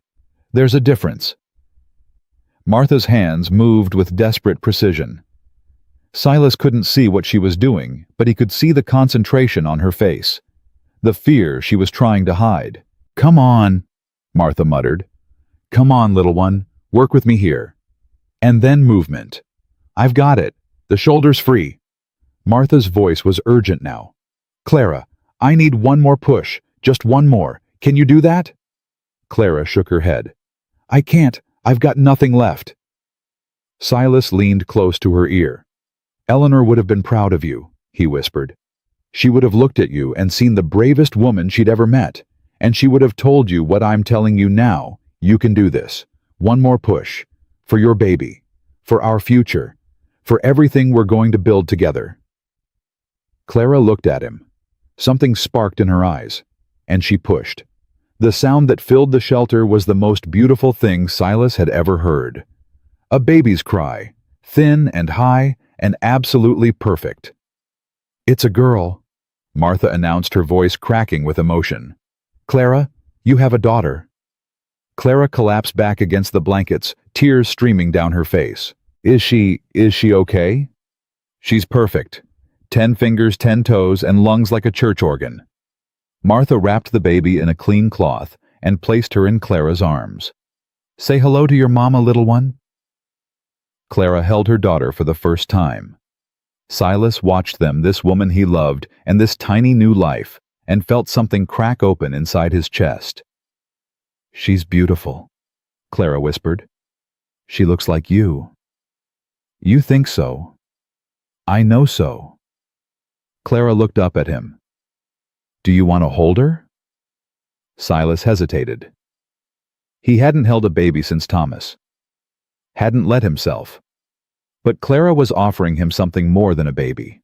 There's a difference. Martha's hands moved with desperate precision. Silas couldn't see what she was doing, but he could see the concentration on her face, the fear she was trying to hide. Come on, Martha muttered. Come on, little one. Work with me here. And then movement. I've got it. The shoulders free. Martha's voice was urgent now. Clara, I need one more push. Just one more. Can you do that? Clara shook her head. I can't. I've got nothing left. Silas leaned close to her ear. Eleanor would have been proud of you, he whispered. She would have looked at you and seen the bravest woman she'd ever met, and she would have told you what I'm telling you now. You can do this. One more push. For your baby. For our future. For everything we're going to build together. Clara looked at him. Something sparked in her eyes, and she pushed. The sound that filled the shelter was the most beautiful thing Silas had ever heard. A baby's cry, thin and high and absolutely perfect. It's a girl, Martha announced, her voice cracking with emotion. Clara, you have a daughter. Clara collapsed back against the blankets, tears streaming down her face. Is she okay? She's perfect. 10 fingers, 10 toes, and lungs like a church organ. Martha wrapped the baby in a clean cloth and placed her in Clara's arms. Say hello to your mama, little one. Clara held her daughter for the first time. Silas watched them, this woman he loved, and this tiny new life, and felt something crack open inside his chest. "She's beautiful," Clara whispered. "She looks like you." "You think so. I know so." Clara looked up at him. "Do you want to hold her?" Silas hesitated. He hadn't held a baby since Thomas. Hadn't let himself. But Clara was offering him something more than a baby.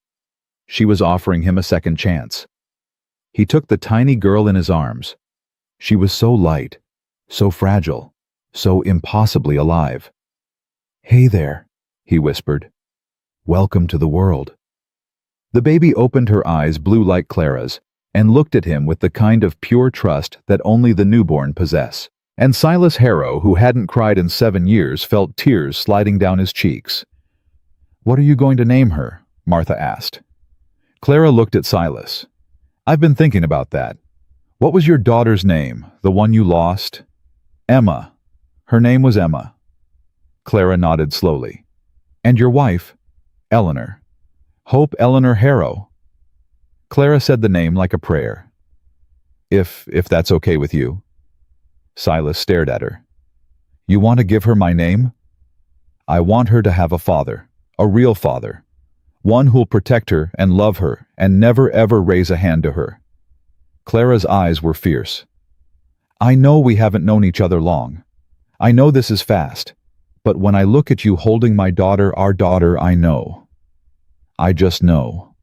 She was offering him a second chance. He took the tiny girl in his arms. She was so light, so fragile, so impossibly alive. "Hey there," he whispered. "Welcome to the world." The baby opened her eyes, blue like Clara's, and looked at him with the kind of pure trust that only the newborn possess. And Silas Harrow, who hadn't cried in 7 years, felt tears sliding down his cheeks. "What are you going to name her?" Martha asked. Clara looked at Silas. "I've been thinking about that. What was your daughter's name, the one you lost?" "Emma. Her name was Emma." Clara nodded slowly. "And your wife?" "Eleanor. Hope Eleanor Harrow." Clara said the name like a prayer. If that's okay with you." Silas stared at her. "You want to give her my name?" "I want her to have a father, a real father. One who'll protect her and love her and never ever raise a hand to her." Clara's eyes were fierce. "I know we haven't known each other long. I know this is fast. But when I look at you holding my daughter, our daughter, I know. I just know."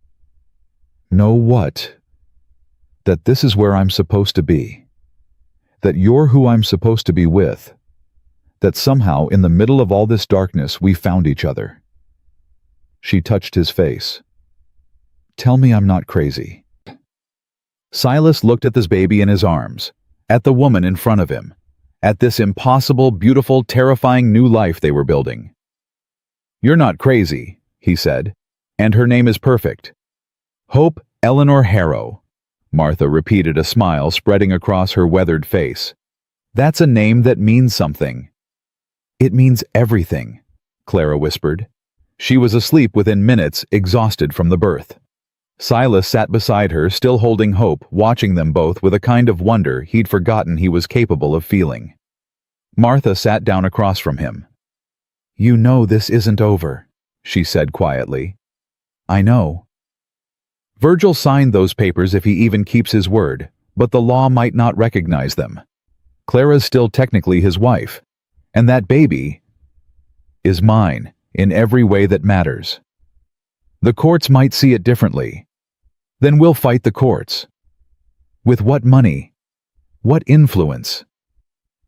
"Know what?" "That this is where I'm supposed to be. That you're who I'm supposed to be with. That somehow in the middle of all this darkness we found each other." She touched his face. "Tell me I'm not crazy." Silas looked at this baby in his arms, at the woman in front of him, at this impossible, beautiful, terrifying new life they were building. "You're not crazy," he said, "and her name is perfect. Hope Eleanor Harrow." Martha repeated, a smile spreading across her weathered face. "That's a name that means something." "It means everything," Clara whispered. She was asleep within minutes, exhausted from the birth. Silas sat beside her, still holding Hope, watching them both with a kind of wonder he'd forgotten he was capable of feeling. Martha sat down across from him. "You know this isn't over," she said quietly. "I know." Virgil signed those papers if he even keeps his word, but the law might not recognize them. Clara's still technically his wife, and that baby is mine in every way that matters. The courts might see it differently. Then we'll fight the courts. With what money? What influence?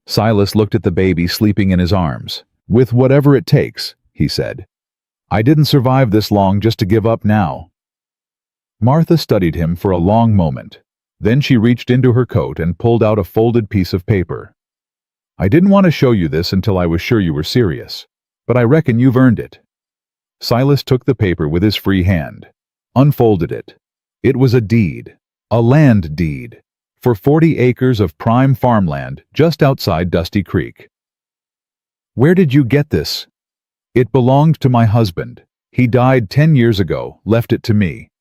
Silas looked at the baby sleeping in his arms. "With whatever it takes," he said. "I didn't survive this long just to give up now." Martha studied him for a long moment. Then she reached into her coat and pulled out a folded piece of paper. "I didn't want to show you this until I was sure you were serious, but I reckon you've earned it." Silas took the paper with his free hand, unfolded it. It was a deed, a land deed, for 40 acres of prime farmland just outside Dusty Creek. "Where did you get this?" "It belonged to my husband. He died 10 years ago, left it to me.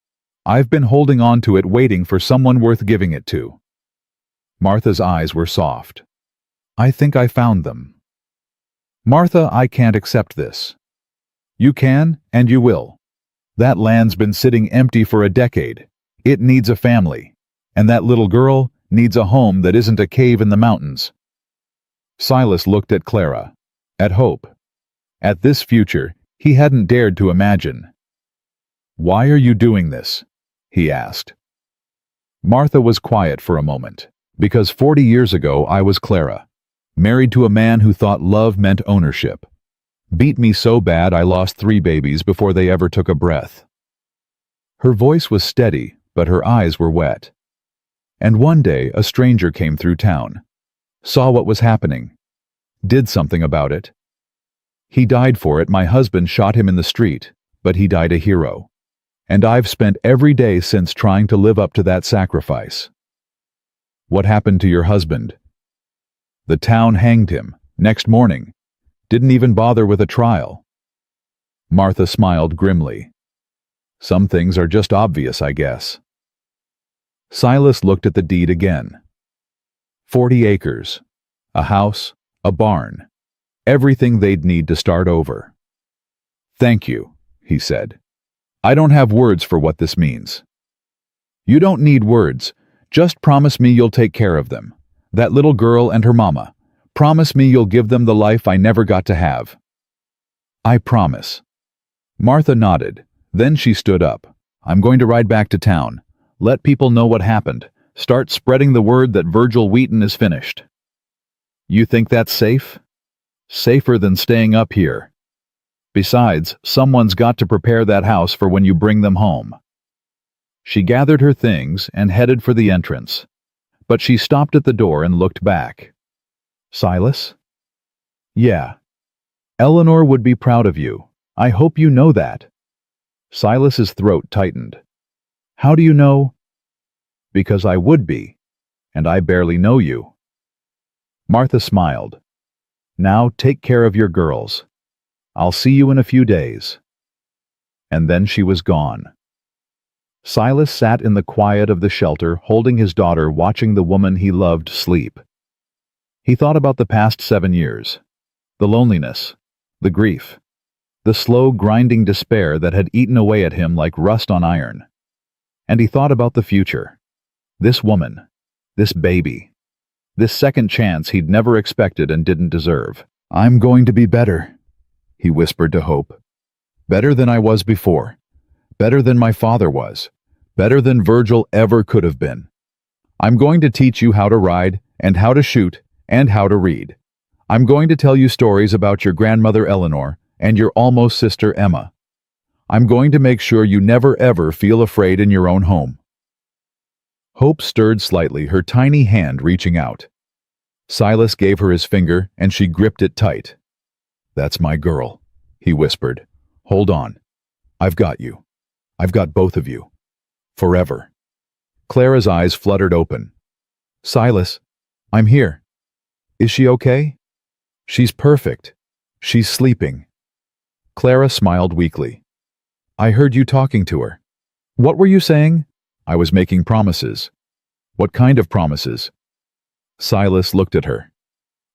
I've been holding on to it, waiting for someone worth giving it to." Martha's eyes were soft. "I think I found them." "Martha, I can't accept this." "You can, and you will. That land's been sitting empty for a decade. It needs a family, and that little girl needs a home that isn't a cave in the mountains." Silas looked at Clara, at Hope, at this future he hadn't dared to imagine. "Why are you doing this?" he asked. Martha was quiet for a moment. "Because 40 years ago I was Clara, married to a man who thought love meant ownership. Beat me so bad I lost 3 babies before they ever took a breath." Her voice was steady, but her eyes were wet. "And one day a stranger came through town, saw what was happening, did something about it. He died for it. My husband shot him in the street, but he died a hero. And I've spent every day since trying to live up to that sacrifice." "What happened to your husband?" "The town hanged him, next morning. Didn't even bother with a trial. Martha smiled grimly. Some things are just obvious, I guess. Silas looked at the deed again. 40 acres. A house, a barn. Everything they'd need to start over. Thank you, he said. I don't have words for what this means. You don't need words. Just promise me you'll take care of them. That little girl and her mama. Promise me you'll give them the life I never got to have. I promise. Martha nodded. Then she stood up. I'm going to ride back to town. Let people know what happened. Start spreading the word that Virgil Wheaton is finished. You think that's safe? Safer than staying up here. Besides, someone's got to prepare that house for when you bring them home. She gathered her things and headed for the entrance. But she stopped at the door and looked back. Silas? Yeah. Eleanor would be proud of you. I hope you know that. Silas's throat tightened. How do you know? Because I would be, and I barely know you. Martha smiled. Now take care of your girls. I'll see you in a few days. And then she was gone. Silas sat in the quiet of the shelter, holding his daughter, watching the woman he loved sleep. He thought about the past 7 years, the loneliness, the grief, the slow grinding despair that had eaten away at him like rust on iron. And he thought about the future. This woman, this baby, this second chance he'd never expected and didn't deserve. I'm going to be better, he whispered to Hope. Better than I was before. Better than my father was. Better than Virgil ever could have been. I'm going to teach you how to ride, and how to shoot, and how to read. I'm going to tell you stories about your grandmother Eleanor and your almost sister Emma. I'm going to make sure you never ever feel afraid in your own home. Hope stirred slightly, her tiny hand reaching out. Silas gave her his finger, and she gripped it tight. That's my girl, he whispered. Hold on. I've got you. I've got both of you. Forever. Clara's eyes fluttered open. Silas, I'm here. Is she okay? She's perfect. She's sleeping. Clara smiled weakly. I heard you talking to her. What were you saying? I was making promises. What kind of promises? Silas looked at her.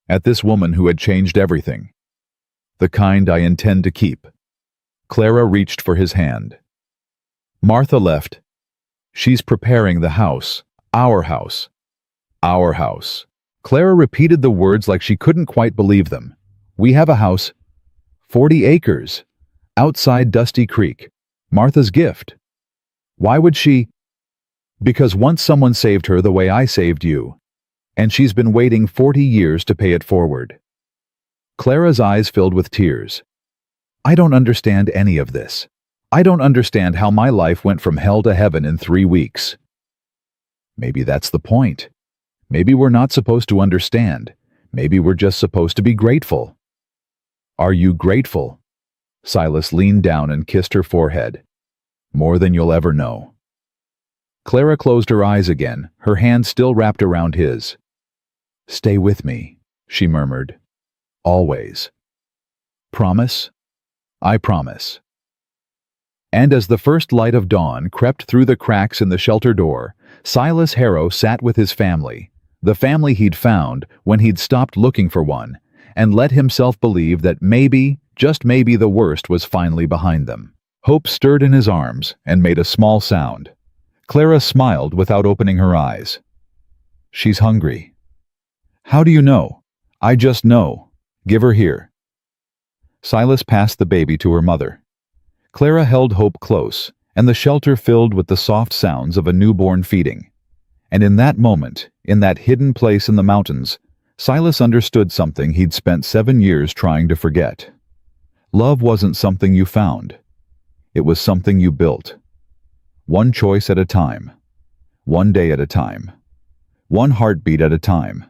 At this woman who had changed everything. The kind I intend to keep. Clara reached for his hand. Martha left. She's preparing the house. Our house. Our house. Clara repeated the words like she couldn't quite believe them. We have a house. 40 acres. Outside Dusty Creek. Martha's gift. Why would she? Because once someone saved her the way I saved you. And she's been waiting 40 years to pay it forward. Clara's eyes filled with tears. I don't understand any of this. I don't understand how my life went from hell to heaven in 3 weeks. Maybe that's the point. Maybe we're not supposed to understand. Maybe we're just supposed to be grateful. Are you grateful? Silas leaned down and kissed her forehead. More than you'll ever know. Clara closed her eyes again, her hand still wrapped around his. Stay with me, she murmured. Always. Promise? I promise. And as the first light of dawn crept through the cracks in the shelter door, Silas Harrow sat with his family, the family he'd found when he'd stopped looking for one, and let himself believe that maybe, just maybe, the worst was finally behind them. Hope stirred in his arms and made a small sound. Clara smiled without opening her eyes. She's hungry. How do you know? I just know. Give her here. Silas passed the baby to her mother. Clara held Hope close, and the shelter filled with the soft sounds of a newborn feeding. And in that moment, in that hidden place in the mountains, Silas understood something he'd spent 7 years trying to forget. Love wasn't something you found. It was something you built. One choice at a time. One day at a time. One heartbeat at a time.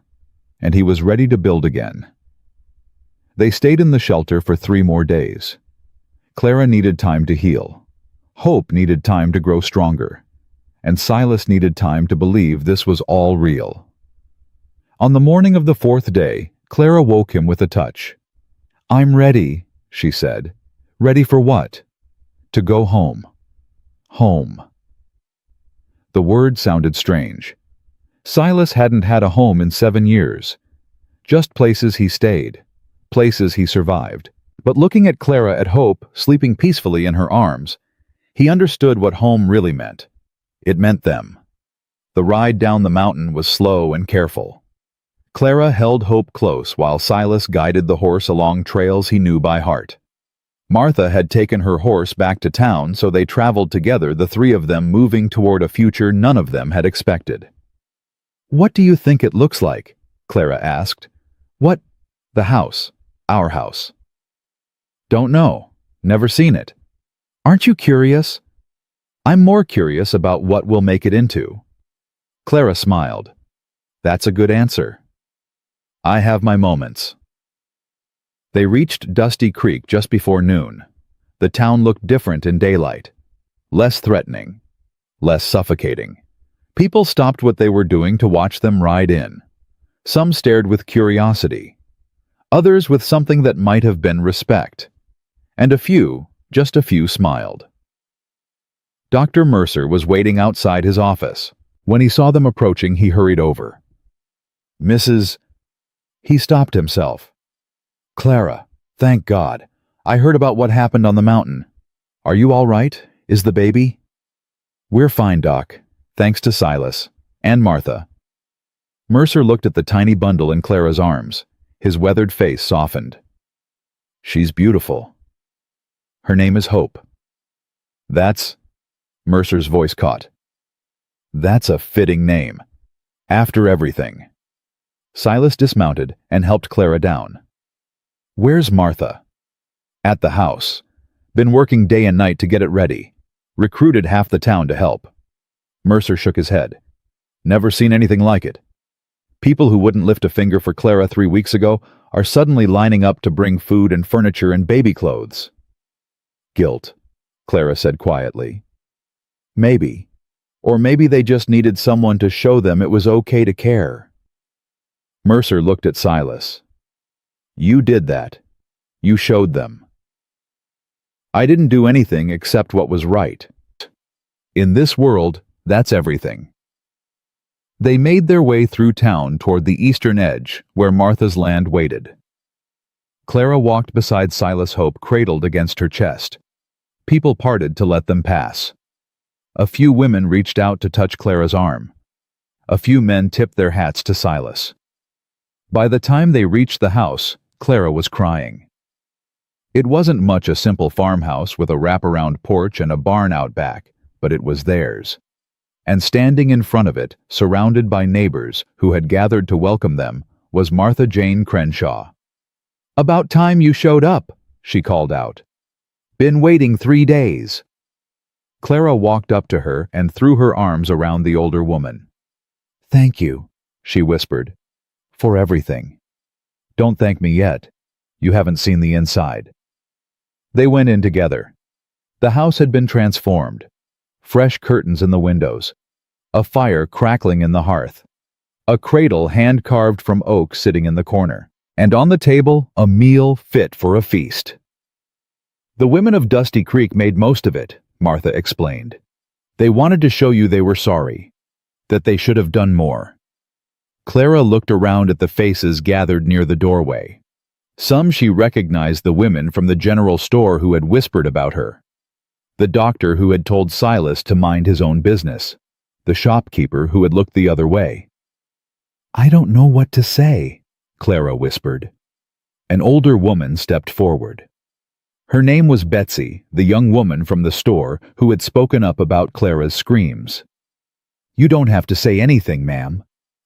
And he was ready to build again. They stayed in the shelter for 3 more days. Clara needed time to heal. Hope needed time to grow stronger. And Silas needed time to believe this was all real. On the morning of the 4th day, Clara woke him with a touch. I'm ready, she said. Ready for what? To go home. Home. The word sounded strange. Silas hadn't had a home in 7 years. Just places he stayed. Places he survived. But looking at Clara at Hope, sleeping peacefully in her arms, he understood what home really meant. It meant them. The ride down the mountain was slow and careful. Clara held Hope close while Silas guided the horse along trails he knew by heart. Martha had taken her horse back to town, so they traveled together, the three of them moving toward a future none of them had expected. "What do you think it looks like?" Clara asked. "What?" "The house. Our house." "Don't know. Never seen it." "Aren't you curious?" "I'm more curious about what we'll make it into." Clara smiled. "That's a good answer. I have my moments." They reached Dusty Creek just before noon. The town looked different in daylight. Less threatening. Less suffocating. People stopped what they were doing to watch them ride in. Some stared with curiosity. Others with something that might have been respect. And a few, just a few, smiled. Dr. Mercer was waiting outside his office. When he saw them approaching, he hurried over. "Mrs. He stopped himself. "Clara, thank God. I heard about what happened on the mountain. Are you all right? Is the baby?" "We're fine, Doc. Thanks to Silas. And Martha." Mercer looked at the tiny bundle in Clara's arms. His weathered face softened. "She's beautiful. Her name is Hope." "That's..." Mercer's voice caught. "That's a fitting name. After everything." Silas dismounted and helped Clara down. "Where's Martha?" "At the house. Been working day and night to get it ready. Recruited half the town to help." Mercer shook his head. "Never seen anything like it. People who wouldn't lift a finger for Clara 3 weeks ago are suddenly lining up to bring food and furniture and baby clothes." "Guilt," Clara said quietly. "Maybe. Or maybe they just needed someone to show them it was okay to care." Mercer looked at Silas. "You did that. You showed them." "I didn't do anything except what was right. In this world, that's everything." They made their way through town toward the eastern edge, where Martha's land waited. Clara walked beside Silas, Hope cradled against her chest. People parted to let them pass. A few women reached out to touch Clara's arm. A few men tipped their hats to Silas. By the time they reached the house, Clara was crying. It wasn't much, a simple farmhouse with a wraparound porch and a barn out back, but it was theirs. And standing in front of it, surrounded by neighbors who had gathered to welcome them, was Martha Jane Crenshaw. "About time you showed up," she called out. "Been waiting 3 days." Clara walked up to her and threw her arms around the older woman. "Thank you," she whispered, "for everything. Don't thank me yet. You haven't seen the inside." They went in together. The house had been transformed. Fresh curtains in the windows. A fire crackling in the hearth. A cradle hand-carved from oak sitting in the corner. And on the table, a meal fit for a feast. "The women of Dusty Creek made most of it," Martha explained. "They wanted to show you they were sorry. That they should have done more." Clara looked around at the faces gathered near the doorway. Some she recognized, the women from the general store who had whispered about her. The doctor who had told Silas to mind his own business. The shopkeeper who had looked the other way. "I don't know what to say," Clara whispered. An older woman stepped forward. Her name was Betsy, the young woman from the store who had spoken up about Clara's screams. "You don't have to say anything, ma'am.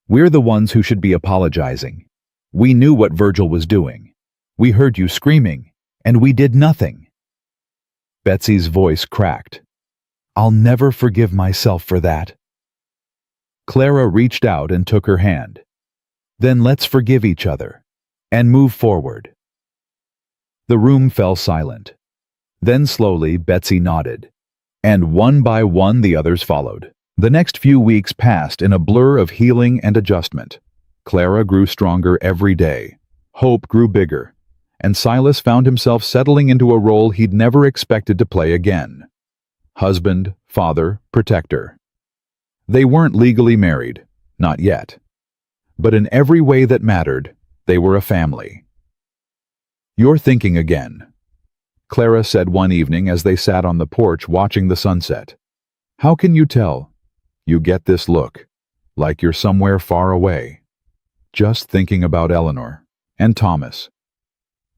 We're the ones who should be apologizing. We knew what Virgil was doing. We heard you screaming, and we did nothing." Betsy's voice cracked. "I'll never forgive myself for that." Clara reached out and took her hand. "Then let's forgive each other, and move forward." The room fell silent. Then slowly Betsy nodded, and one by one the others followed. The next few weeks passed in a blur of healing and adjustment. Clara grew stronger every day. Hope grew bigger. and Silas found himself settling into a role he'd never expected to play again. Husband, father, protector. They weren't legally married, not yet. But in every way that mattered, they were a family. "You're thinking again," Clara said one evening as they sat on the porch watching the sunset. "How can you tell? You get this look, like you're somewhere far away. Just thinking about Eleanor and Thomas."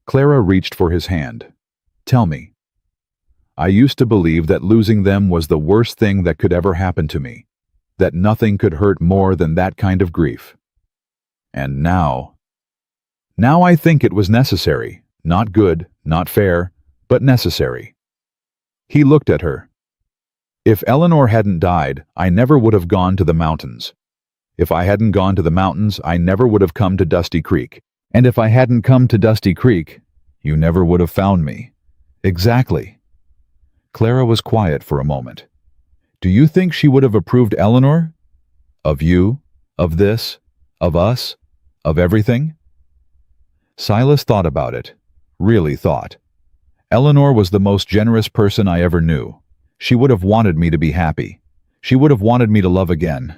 Clara reached for his hand. "Tell me." "I used to believe that losing them was the worst thing that could ever happen to me, that nothing could hurt more than that kind of grief. And now I think it was necessary, not good, not fair, but necessary." He looked at her. "If Eleanor hadn't died, I never would have gone to the mountains. If I hadn't gone to the mountains, I never would have come to Dusty Creek. And if I hadn't come to Dusty Creek, you never would have found me." "Exactly." Clara was quiet for a moment. "Do you think she would have approved Eleanor? Of you? Of this? Of us? Of everything?" Silas thought about it. Really thought. "Eleanor was the most generous person I ever knew. She would have wanted me to be happy. She would have wanted me to love again."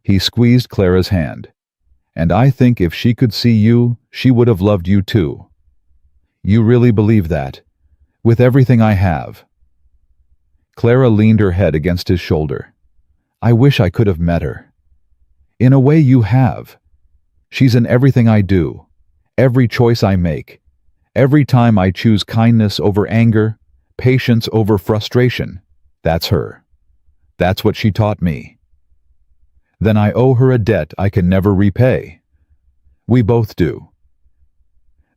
He squeezed Clara's hand. "And I think if she could see you, she would have loved you too." "You really believe that? With everything I have?" Clara leaned her head against his shoulder. "I wish I could have met her." "In a way you have. She's in everything I do, every choice I make, every time I choose kindness over anger, patience over frustration. That's her. That's what she taught me." "Then I owe her a debt I can never repay." "We both do."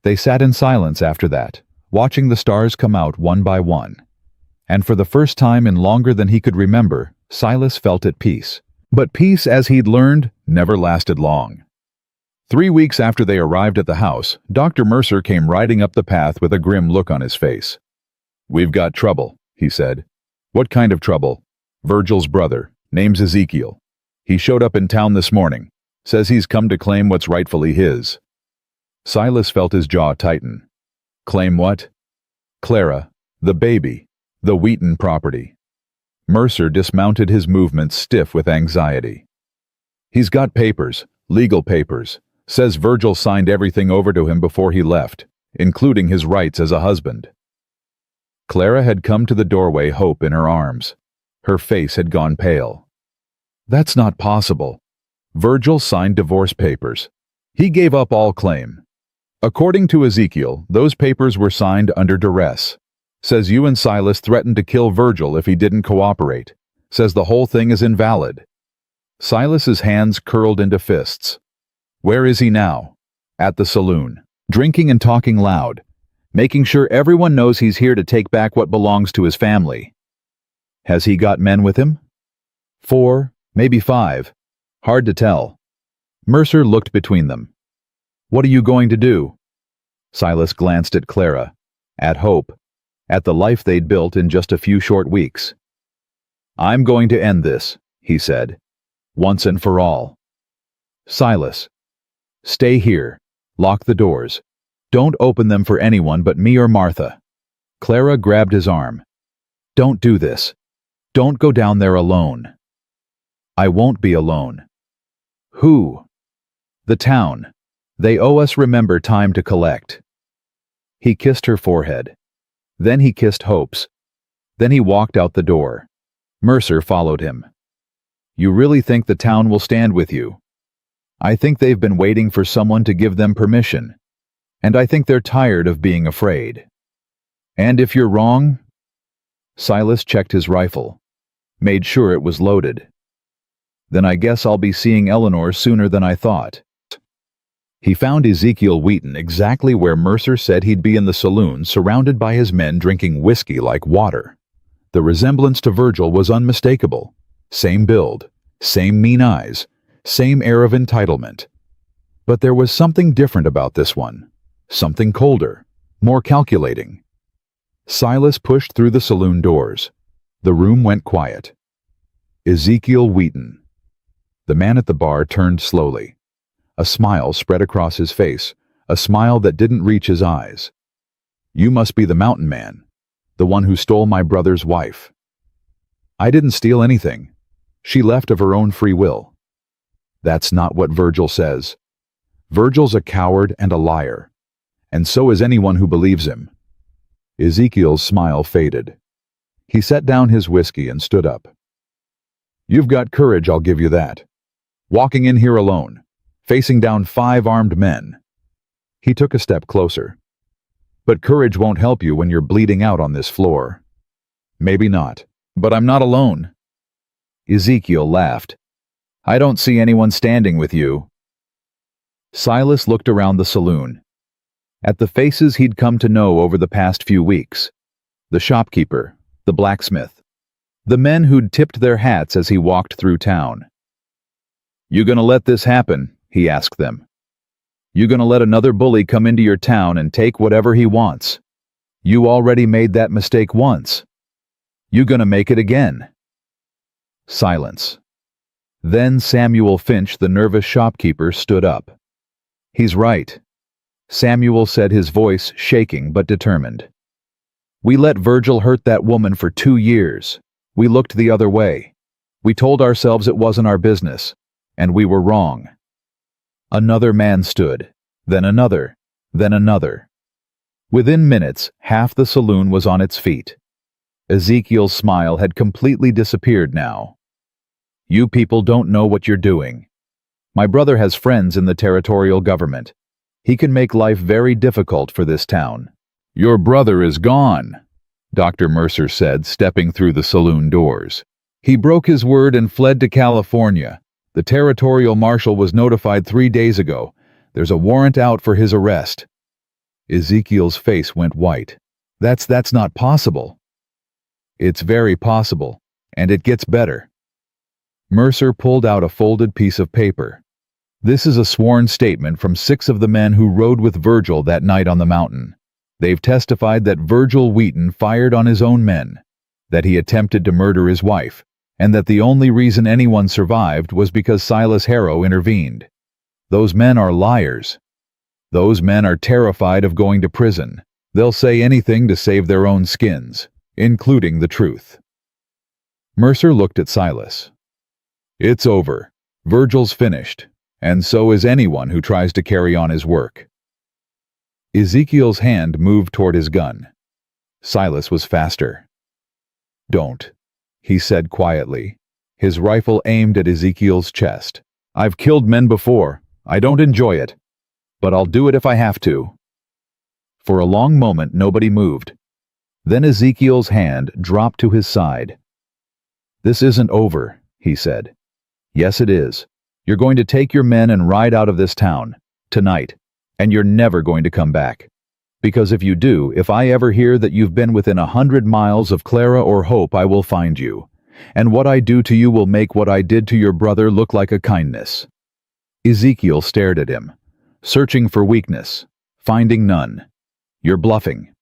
They sat in silence after that, watching the stars come out one by one. And for the first time in longer than he could remember, Silas felt at peace. But peace, as he'd learned, never lasted long. 3 weeks after they arrived at the house, Dr. Mercer came riding up the path with a grim look on his face. "We've got trouble," he said. "What kind of trouble?" "Virgil's brother, name's Ezekiel. He showed up in town this morning. Says he's come to claim what's rightfully his." Silas felt his jaw tighten. "Claim what?" "Clara, the baby, the Wheaton property." Mercer dismounted, his movements stiff with anxiety. "He's got papers, legal papers. Says Virgil signed everything over to him before he left, including his rights as a husband." Clara had come to the doorway, hope in her arms. Her face had gone pale. "That's not possible. Virgil signed divorce papers. He gave up all claim. According to Ezekiel, those papers were signed under duress. Says you and Silas threatened to kill Virgil if he didn't cooperate. Says the whole thing is invalid." Silas's hands curled into fists. "Where is he now?" "At the saloon. Drinking and talking loud. Making sure everyone knows he's here to take back what belongs to his family." "Has he got men with him?" 4, maybe 5. Hard to tell." Mercer looked between them. "What are you going to do?" Silas glanced at Clara, at Hope, at the life they'd built in just a few short weeks. "I'm going to end this," he said, "once and for all." "Silas, stay here. Lock the doors. Don't open them for anyone but me or Martha." Clara grabbed his arm. "Don't do this. Don't go down there alone." "I won't be alone." "Who?" "The town. They owe us, remember, time to collect." He kissed her forehead. Then he kissed Hope's. Then he walked out the door. Mercer followed him. "You really think the town will stand with you?" "I think they've been waiting for someone to give them permission. And I think they're tired of being afraid." "And if you're wrong?" Silas checked his rifle, made sure it was loaded. "Then I guess I'll be seeing Eleanor sooner than I thought." He found Ezekiel Wheaton exactly where Mercer said he'd be, in the saloon, surrounded by his men drinking whiskey like water. The resemblance to Virgil was unmistakable. Same build, same mean eyes, same air of entitlement. But there was something different about this one. Something colder, more calculating. Silas pushed through the saloon doors. The room went quiet. Ezekiel Wheaton. The man at the bar turned slowly. A smile spread across his face, a smile that didn't reach his eyes. "You must be the mountain man, the one who stole my brother's wife." "I didn't steal anything. She left of her own free will." "That's not what Virgil says. Virgil's a coward and a liar, and so is anyone who believes him." Ezekiel's smile faded. He set down his whiskey and stood up. "You've got courage, I'll give you that. Walking in here alone, facing down 5 armed men." He took a step closer. "But courage won't help you when you're bleeding out on this floor." "Maybe not, but I'm not alone." Ezekiel laughed. "I don't see anyone standing with you." Silas looked around the saloon. At the faces he'd come to know over the past few weeks. The shopkeeper, the blacksmith, the men who'd tipped their hats as he walked through town. "You gonna let this happen?" he asked them. "You gonna let another bully come into your town and take whatever he wants? You already made that mistake once. You gonna make it again?" Silence. Then Samuel Finch, the nervous shopkeeper, stood up. "He's right," Samuel said, his voice shaking but determined. "We let Virgil hurt that woman for 2 years. We looked the other way. We told ourselves it wasn't our business, and we were wrong." Another man stood, then another, then another. Within minutes, half the saloon was on its feet. Ezekiel's smile had completely disappeared now. "You people don't know what you're doing. My brother has friends in the territorial government. He can make life very difficult for this town." "Your brother is gone," Dr. Mercer said, stepping through the saloon doors. "He broke his word and fled to California. The territorial marshal was notified 3 days ago. There's a warrant out for his arrest." Ezekiel's face went white. That's not possible." "It's very possible, and it gets better." Mercer pulled out a folded piece of paper. "This is a sworn statement from 6 of the men who rode with Virgil that night on the mountain. They've testified that Virgil Wheaton fired on his own men, that he attempted to murder his wife, and that the only reason anyone survived was because Silas Harrow intervened. Those men are liars. Those men are terrified of going to prison. They'll say anything to save their own skins, including the truth." Mercer looked at Silas. "It's over. Virgil's finished, and so is anyone who tries to carry on his work." Ezekiel's hand moved toward his gun. Silas was faster. "Don't," he said quietly, his rifle aimed at Ezekiel's chest. "I've killed men before. I don't enjoy it, but I'll do it if I have to." For a long moment nobody moved. Then Ezekiel's hand dropped to his side. "This isn't over," he said. "Yes, it is. You're going to take your men and ride out of this town, tonight, and you're never going to come back. Because if you do, if I ever hear that you've been within 100 miles of Clara or Hope, I will find you. And what I do to you will make what I did to your brother look like a kindness." Ezekiel stared at him, searching for weakness, finding none. "You're bluffing."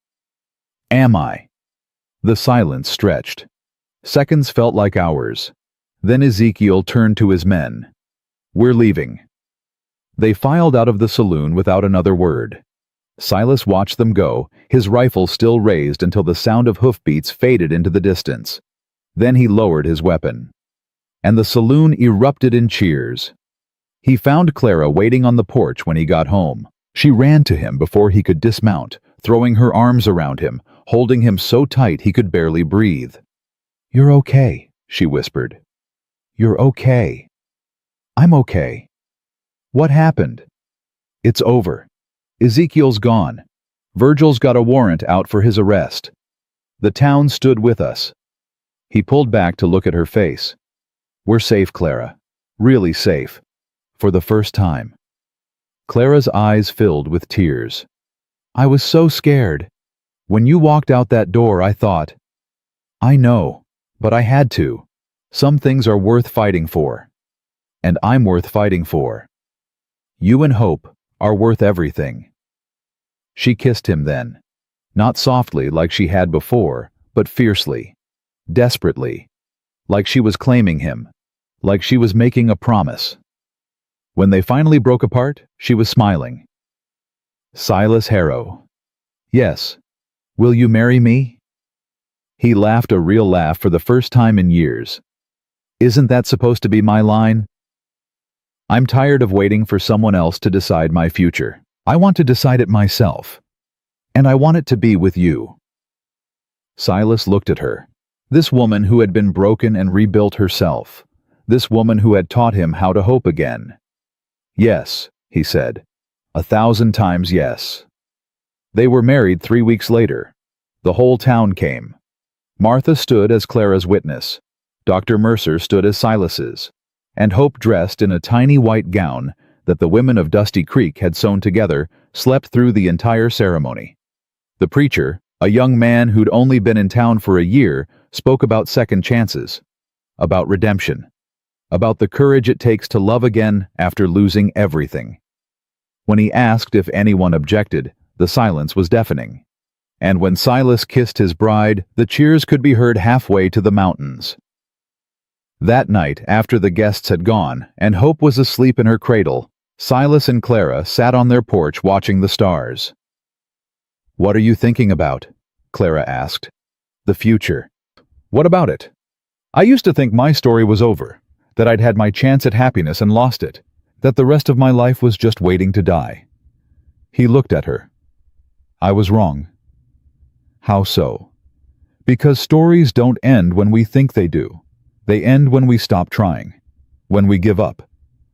"Am I?" The silence stretched. Seconds felt like hours. Then Ezekiel turned to his men. "We're leaving." They filed out of the saloon without another word. Silas watched them go, his rifle still raised until the sound of hoofbeats faded into the distance. Then he lowered his weapon. And the saloon erupted in cheers. He found Clara waiting on the porch when he got home. She ran to him before he could dismount, throwing her arms around him, holding him so tight he could barely breathe. "You're okay," she whispered. "You're okay." "I'm okay." "What happened?" "It's over. Ezekiel's gone. Virgil's got a warrant out for his arrest. The town stood with us." He pulled back to look at her face. "We're safe, Clara. Really safe. For the first time." Clara's eyes filled with tears. "I was so scared. When you walked out that door, I thought..." "I know, but I had to. Some things are worth fighting for. And I'm worth fighting for. You and Hope are worth everything." She kissed him then, not softly like she had before, but fiercely, desperately, like she was claiming him, like she was making a promise. When they finally broke apart, she was smiling. Silas Harrow. Yes. Will you marry me? He laughed a real laugh for the first time in years. Isn't that supposed to be my line? I'm tired of waiting for someone else to decide my future. I want to decide it myself. And I want it to be with you. Silas looked at her. This woman who had been broken and rebuilt herself. This woman who had taught him how to hope again. Yes, he said. 1,000 times yes. They were married 3 weeks later. The whole town came. Martha stood as Clara's witness. Dr. Mercer stood as Silas's. And Hope, dressed in a tiny white gown that the women of Dusty Creek had sewn together, slept through the entire ceremony. The preacher, a young man who'd only been in town for a year, spoke about second chances, about redemption, about the courage it takes to love again after losing everything. When he asked if anyone objected, the silence was deafening. And when Silas kissed his bride, the cheers could be heard halfway to the mountains. That night, after the guests had gone, and Hope was asleep in her cradle, Silas and Clara sat on their porch watching the stars. "What are you thinking about?" Clara asked. "The future." "What about it?" "I used to think my story was over, that I'd had my chance at happiness and lost it, that the rest of my life was just waiting to die." He looked at her. "I was wrong." "How so?" "Because stories don't end when we think they do. They end when we stop trying, when we give up,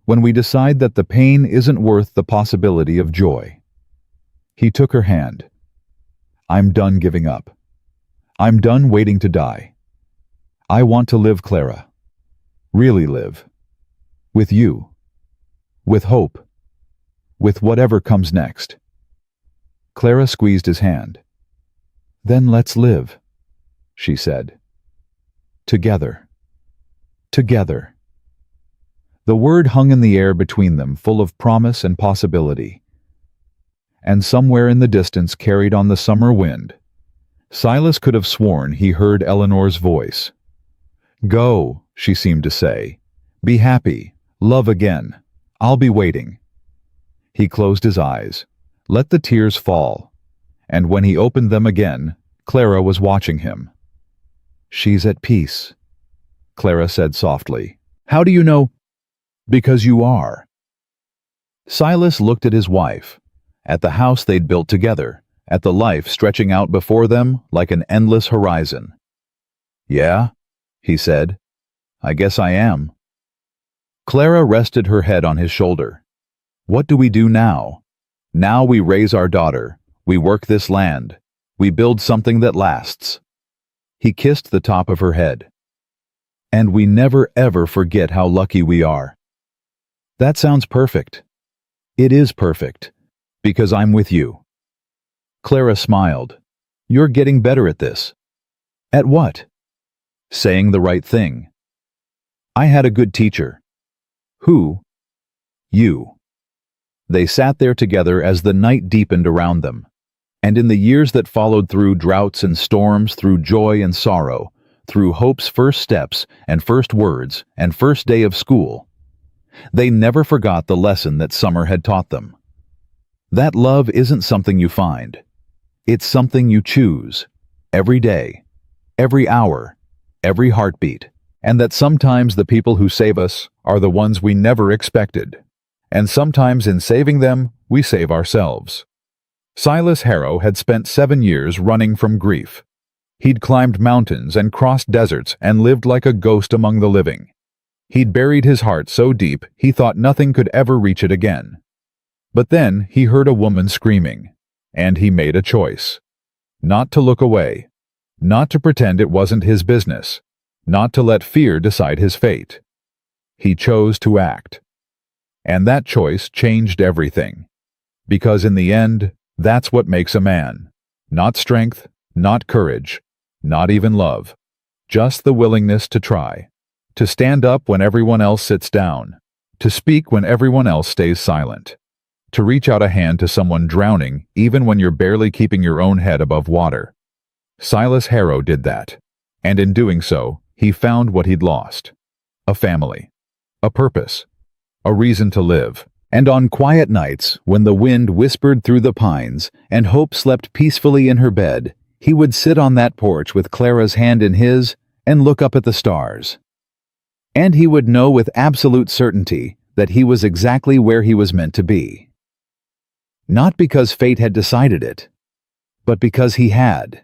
when we decide that the pain isn't worth the possibility of joy." He took her hand. "I'm done giving up. I'm done waiting to die. I want to live, Clara. Really live. With you. With hope. With whatever comes next." Clara squeezed his hand. "Then let's live," she said. "Together. Together." The word hung in the air between them, full of promise and possibility. And somewhere in the distance, carried on the summer wind, Silas could have sworn he heard Eleanor's voice. "Go," she seemed to say. "Be happy. Love again. I'll be waiting." He closed his eyes, let the tears fall, and when he opened them again, Clara was watching him. "She's at peace," Clara said softly. "How do you know?" "Because you are." Silas looked at his wife, at the house they'd built together, at the life stretching out before them like an endless horizon. "Yeah," he said. "I guess I am." Clara rested her head on his shoulder. "What do we do now? Now we raise our daughter. We work this land. We build something that lasts." He kissed the top of her head. "And we never ever forget how lucky we are." "That sounds perfect." "It is perfect. Because I'm with you." Clara smiled. "You're getting better at this." "At what?" "Saying the right thing." "I had a good teacher." "Who?" "You." They sat there together as the night deepened around them. And in the years that followed, through droughts and storms, through joy and sorrow, through hope's first steps and first words and first day of school, they never forgot the lesson that summer had taught them. That love isn't something you find. It's something you choose, every day, every hour, every heartbeat, and that sometimes the people who save us are the ones we never expected. And sometimes in saving them, we save ourselves. Silas Harrow had spent 7 years running from grief. He'd climbed mountains and crossed deserts and lived like a ghost among the living. He'd buried his heart so deep he thought nothing could ever reach it again. But then he heard a woman screaming, and he made a choice. Not to look away, not to pretend it wasn't his business, not to let fear decide his fate. He chose to act. And that choice changed everything. Because in the end, that's what makes a man. Not strength, not courage, not even love. Just the willingness to try. To stand up when everyone else sits down. To speak when everyone else stays silent. To reach out a hand to someone drowning even when you're barely keeping your own head above water. Silas Harrow did that. And in doing so, he found what he'd lost. A family. A purpose. A reason to live. And on quiet nights, when the wind whispered through the pines and Hope slept peacefully in her bed, he would sit on that porch with Clara's hand in his and look up at the stars. And he would know with absolute certainty that he was exactly where he was meant to be. Not because fate had decided it, but because he had.